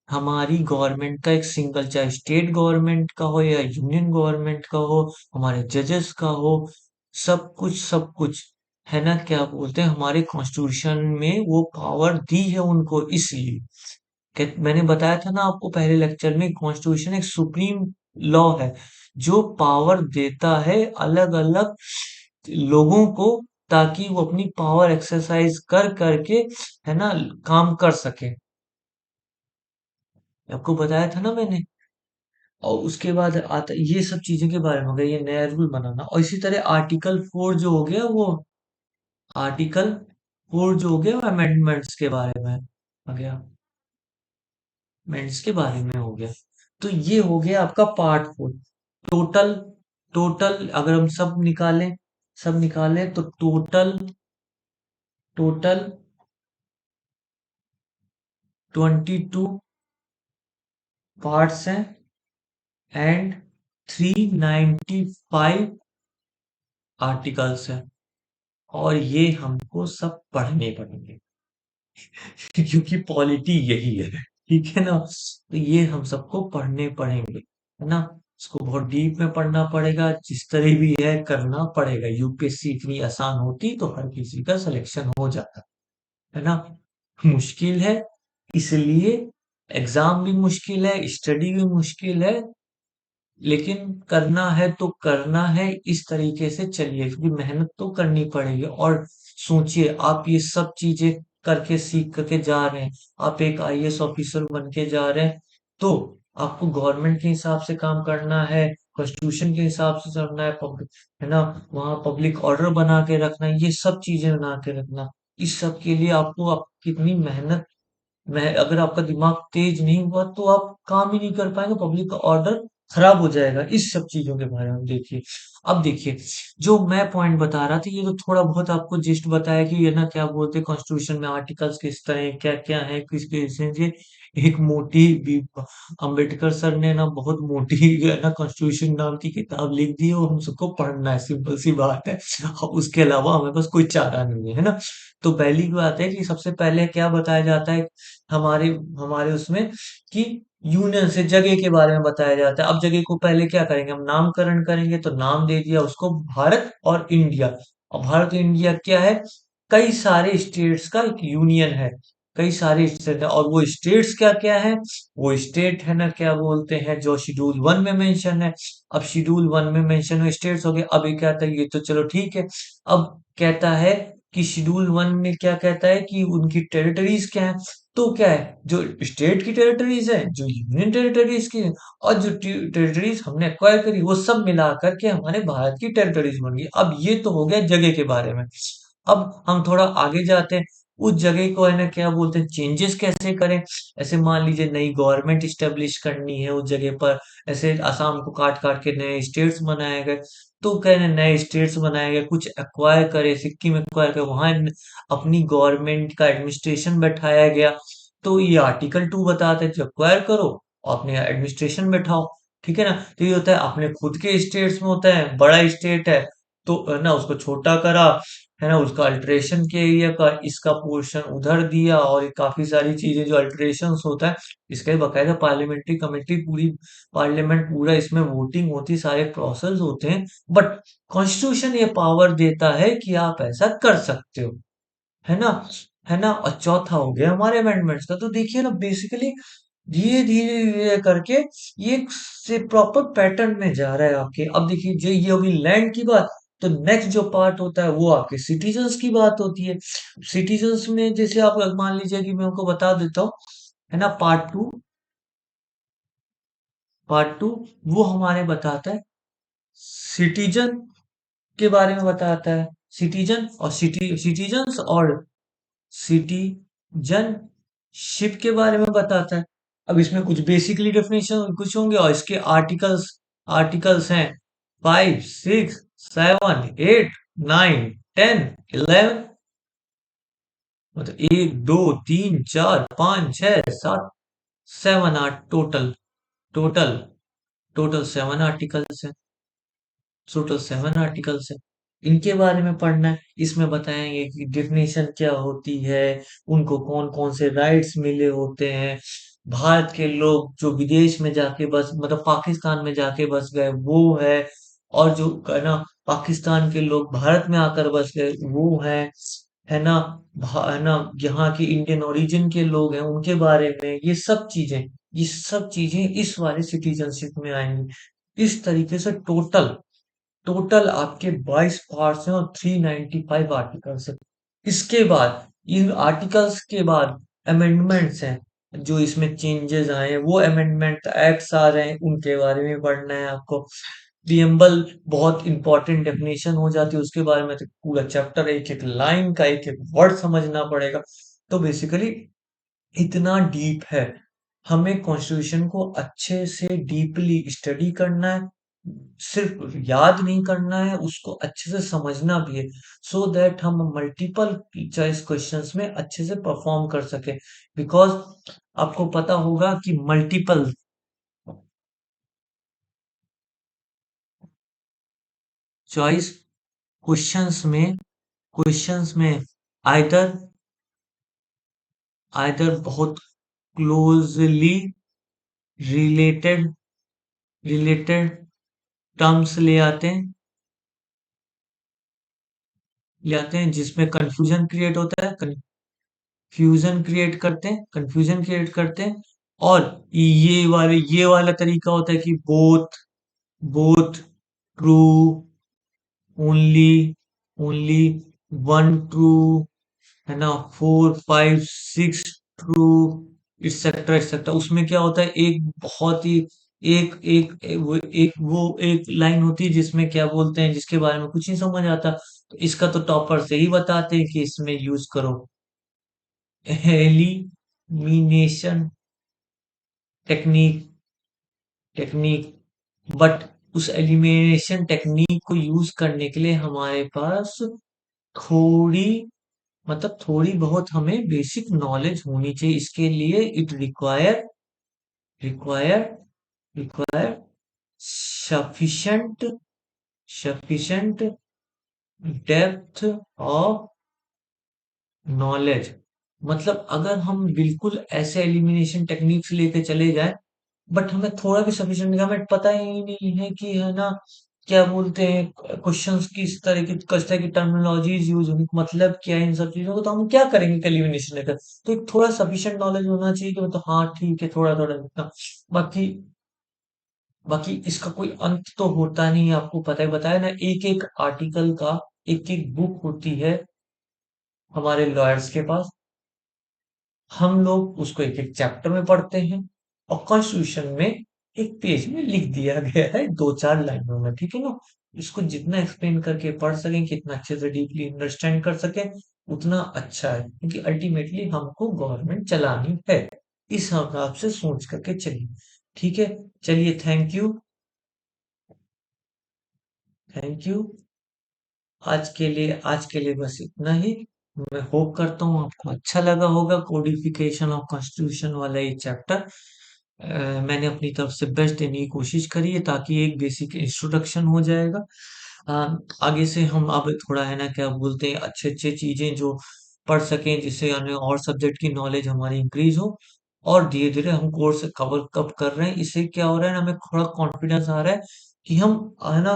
हमारी गवर्नमेंट का एक सिंगल, चाहे स्टेट गवर्नमेंट का हो या यूनियन गवर्नमेंट का हो, हमारे जजेस का हो, सब कुछ, है ना, क्या बोलते हैं, हमारे कॉन्स्टिट्यूशन में वो पावर दी है उनको, इसलिए मैंने बताया था ना आपको पहले लेक्चर में, कॉन्स्टिट्यूशन एक सुप्रीम लॉ है जो पावर देता है अलग अलग लोगों को, ताकि वो अपनी पावर एक्सरसाइज कर करके, है ना, काम कर सके। आपको बताया था ना मैंने। और उसके बाद आता ये सब चीजें के बारे में हो गया, ये नया रूल बनाना, और इसी तरह आर्टिकल 4 जो हो गया वो, आर्टिकल 4 जो हो गया वो अमेंडमेंट्स के बारे में आ गया, अमेंडमेंट्स के बारे में हो गया। तो ये हो गया आपका पार्ट 4। टोटल टोटल अगर हम सब निकालें तो टोटल टोटल 22 पार्ट्स हैं, एंड 395 आर्टिकल्स हैं, और ये हमको सब पढ़ने पड़ेंगे क्योंकि पॉलिटी यही है, ठीक है ना, तो ये हम सबको पढ़ने पड़ेंगे, है ना, इसको बहुत डीप में पढ़ना पड़ेगा, जिस तरह भी है करना पड़ेगा, यूपीएससी इतनी आसान होती तो हर किसी का सिलेक्शन हो जाता, है ना, मुश्किल है, इसलिए एग्जाम भी मुश्किल है, स्टडी भी मुश्किल है, लेकिन करना है तो करना है, इस तरीके से चलिए, क्योंकि मेहनत तो करनी पड़ेगी। और सोचिए, आप ये सब चीजें करके सीख करके जा रहे हैं, आप एक आईएएस ऑफिसर बन के जा रहे हैं, तो आपको गवर्नमेंट के हिसाब से काम करना है, कॉन्स्टिट्यूशन के हिसाब से चलना है, पब्लिक, है ना, वहाँ पब्लिक ऑर्डर बना के रखना है, ये सब चीजें बना के रखना, इस सब के लिए आपको आप कितनी मेहनत, मैं अगर आपका दिमाग तेज नहीं हुआ तो आप काम ही नहीं कर पाएंगे, पब्लिक का ऑर्डर खराब हो जाएगा, इस सब चीजों के बारे में देखिए। अब देखिए, जो मैं पॉइंट बता रहा था ये तो थोड़ा बहुत आपको जिस्ट बताया कि ये ना क्या बोलते हैं कॉन्स्टिट्यूशन में आर्टिकल्स किस तरह क्या क्या है, किसके से एक मोटी भी, अंबेडकर सर ने ना बहुत मोटी है ना कॉन्स्टिट्यूशन नाम की किताब लिख दी है, और हम सबको पढ़ना है, सिंपल सी बात है, अब उसके अलावा हमें बस कोई चारा नहीं है ना। तो पहली बात है कि सबसे पहले क्या बताया जाता है हमारे हमारे उसमें, कि यूनियन से जगह के बारे में बताया जाता है। अब जगह को पहले क्या करेंगे, हम नामकरण करेंगे, तो नाम दे दिया उसको भारत और इंडिया। अब भारत और इंडिया क्या है, कई सारे स्टेट्स का एक यूनियन है। कई सारे स्टेट है और वो स्टेट्स क्या क्या है, वो स्टेट है ना क्या बोलते हैं जो शेड्यूल वन में मेंशन है। अब शेड्यूल वन में मेंशन हुए स्टेट्स हो गए। अब ये कहता है ये तो चलो ठीक है। अब कहता है कि शेड्यूल वन में क्या कहता है कि उनकी टेरिटरीज क्या है। तो क्या है, जो स्टेट की टेरिटरीज है, जो यूनियन टेरिटरीज की है, और जो टेरिटरीज हमने एक्वायर करी, वो सब मिला करके हमारे भारत की टेरिटरीज बन गई। अब ये तो हो गया जगह के बारे में। अब हम थोड़ा आगे जाते हैं, उस जगह को है ना क्या बोलते हैं, चेंजेस कैसे करें। ऐसे मान लीजिए नई गवर्नमेंट स्टेब्लिश करनी है उस जगह पर। ऐसे असम को काट काट के नए स्टेट्स बनाए गए। तो कह रहे नए स्टेट्स बनाए गए, कुछ एक्वायर करे, सिक्किम एक्वायर करे, वहां अपनी गवर्नमेंट का एडमिनिस्ट्रेशन बैठाया गया। तो ये आर्टिकल 2 बताता है, जो एक्वायर करो और अपने एडमिनिस्ट्रेशन बैठाओ। ठीक है ना। तो ये होता है अपने खुद के स्टेट्स में होता है, बड़ा स्टेट है तो है ना उसको छोटा करा, है ना, उसका अल्टरेशन के एरिया का इसका पोर्शन उधर दिया, और ये काफी सारी चीजें जो अल्टरेशन होता है, इसका भी बकायदा पार्लियामेंट्री कमेटी, पूरी पार्लियामेंट पूरा इसमें वोटिंग होती है, सारे प्रोसेस होते हैं। बट कॉन्स्टिट्यूशन ये पावर देता है कि आप ऐसा कर सकते हो, है ना। है ना। और चौथा हो गया हमारे अमेंडमेंट्स का। तो देखिए ना बेसिकली धीरे धीरे धीरे करके ये एक से प्रॉपर पैटर्न में जा रहा है आपके। अब देखिए जो ये होगी लैंड की बात। तो नेक्स्ट जो पार्ट होता है वो आपके सिटीजन्स की बात होती है। सिटीजन्स में जैसे आप मान लीजिए कि मैं आपको बता देता हूँ, है ना, पार्ट टू वो हमारे बताता है सिटीजन के बारे में बताता है। सिटीजन और सिटीजन्स और सिटीजनशिप के बारे में बताता है। अब इसमें कुछ बेसिकली डेफिनेशन कुछ होंगे, और इसके आर्टिकल्स आर्टिकल्स हैं 5, 6, 7, 8, 9, 10, 11। मतलब 1, 2, 3, 4, 5, 6, 7, 7, 8 टोटल। टोटल टोटल 7 आर्टिकल्स हैं। टोटल 7 आर्टिकल्स है। इनके बारे में पढ़ना है। इसमें बताएंगे कि डेफिनेशन क्या होती है, उनको कौन कौन से राइट्स मिले होते हैं। भारत के लोग जो विदेश में जाके बस मतलब पाकिस्तान में जाके बस गए वो है, और जो है ना पाकिस्तान के लोग भारत में आकर बस गए वो है ना। है ना, यहाँ के इंडियन ओरिजिन के लोग हैं उनके बारे में ये सब चीजें इस वाले सिटीजनशिप में आएंगी। इस तरीके से टोटल टोटल आपके 22 पार्ट्स हैं और 395 आर्टिकल्स हैं। इसके बाद इन आर्टिकल्स के बाद अमेंडमेंट्स हैं, जो इसमें चेंजेस आए हैं, वो अमेंडमेंट एक्ट्स आ रहे हैं, उनके बारे में पढ़ना है आपको। प्रियम्बल बहुत इंपॉर्टेंट डेफिनेशन हो जाती है उसके बारे में, तो पूरा चैप्टर एक एक लाइन का एक एक वर्ड समझना पड़ेगा। तो बेसिकली इतना डीप है। हमें कॉन्स्टिट्यूशन को अच्छे से डीपली स्टडी करना है, सिर्फ याद नहीं करना है, उसको अच्छे से समझना भी है, सो दैट हम मल्टीपल चॉइस क्वेश्चंस में अच्छे से परफॉर्म कर सके। बिकॉज आपको पता होगा कि मल्टीपल चॉइस क्वेश्चंस में आइदर आइदर बहुत क्लोजली रिलेटेड रिलेटेड टर्म्स ले आते हैं जिसमें कंफ्यूजन क्रिएट करते हैं। और ये वाला तरीका होता है कि both both true, only only one true, है ना, 4, 5, 6 ट्रू, एक्सेट्रा एक्सेट्रा। उसमें क्या होता है, एक बहुत ही एक एक एक लाइन होती है जिसमें क्या बोलते हैं, जिसके बारे में कुछ नहीं समझ आता, तो इसका तो टॉपर से ही बताते हैं कि इसमें यूज करो एलिमिनेशन टेक्निक टेक्निक। बट उस एलिमिनेशन टेक्निक को यूज करने के लिए हमारे पास थोड़ी थोड़ी बहुत हमें बेसिक नॉलेज होनी चाहिए। इसके लिए it require require sufficient sufficient depth of knowledge. मतलब अगर हम बिल्कुल ऐसे एलिमिनेशन टेक्निक्स लेके चले जाएं, बट हमें थोड़ा भी सफिशिएंट, हमें पता ही नहीं है कि है ना क्या बोलते हैं, क्वेश्चंस की इस तरह की किस तरह की टर्मिनोलॉजीज यूज होंगी, मतलब क्या है इन सब चीजों को, तो हम क्या करेंगे एलिमिनेशन लेकर। तो एक थोड़ा सफिशिएंट नॉलेज होना चाहिए कि मतलब हाँ ठीक है, थोड़ा थोड़ा इतना। बाकी बाकी इसका कोई अंत तो होता नहीं है, आपको पता ही बताया ना, एक एक आर्टिकल का एक एक बुक होती है हमारे लॉयर्स के पास। हम लोग उसको एक एक चैप्टर में पढ़ते हैं, और कॉन्स्टिट्यूशन में एक पेज में लिख दिया गया है दो चार लाइनों में, ठीक है ना। इसको जितना एक्सप्लेन करके पढ़ सकें, कितना अच्छे से डीपली अंडरस्टैंड कर सकें, उतना अच्छा है, क्योंकि अल्टीमेटली हमको गवर्नमेंट चलानी है। इस हिसाब से सोच करके चलिए। ठीक है, चलिए, थैंक यू। आज के लिए बस इतना ही। मैं होप करता हूँ आपको अच्छा लगा होगा कोडिफिकेशन और कॉन्स्टिट्यूशन वाला ये चैप्टर। मैंने अपनी तरफ से बेस्ट देने की कोशिश करी है, ताकि एक बेसिक इंट्रोडक्शन हो जाएगा। आगे से हम अब थोड़ा है ना, क्या बोलते हैं, अच्छे अच्छे चीजें जो पढ़ सकें, जिससे हमें और सब्जेक्ट की नॉलेज हमारी इंक्रीज हो। और धीरे धीरे हम कोर्स कवर कब कर रहे हैं, इससे क्या हो रहा है ना, हमें थोड़ा कॉन्फिडेंस आ रहा है कि हम है ना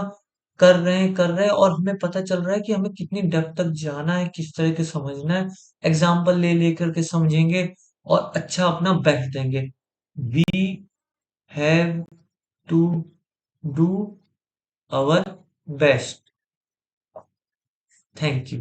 कर रहे हैं, और हमें पता चल रहा है कि हमें कितनी डेप्थ तक जाना है, किस तरह के समझना है। एग्जाम्पल ले लेकर के समझेंगे, और अच्छा अपना बेस्ट देंगे। We have to do our best. Thank you.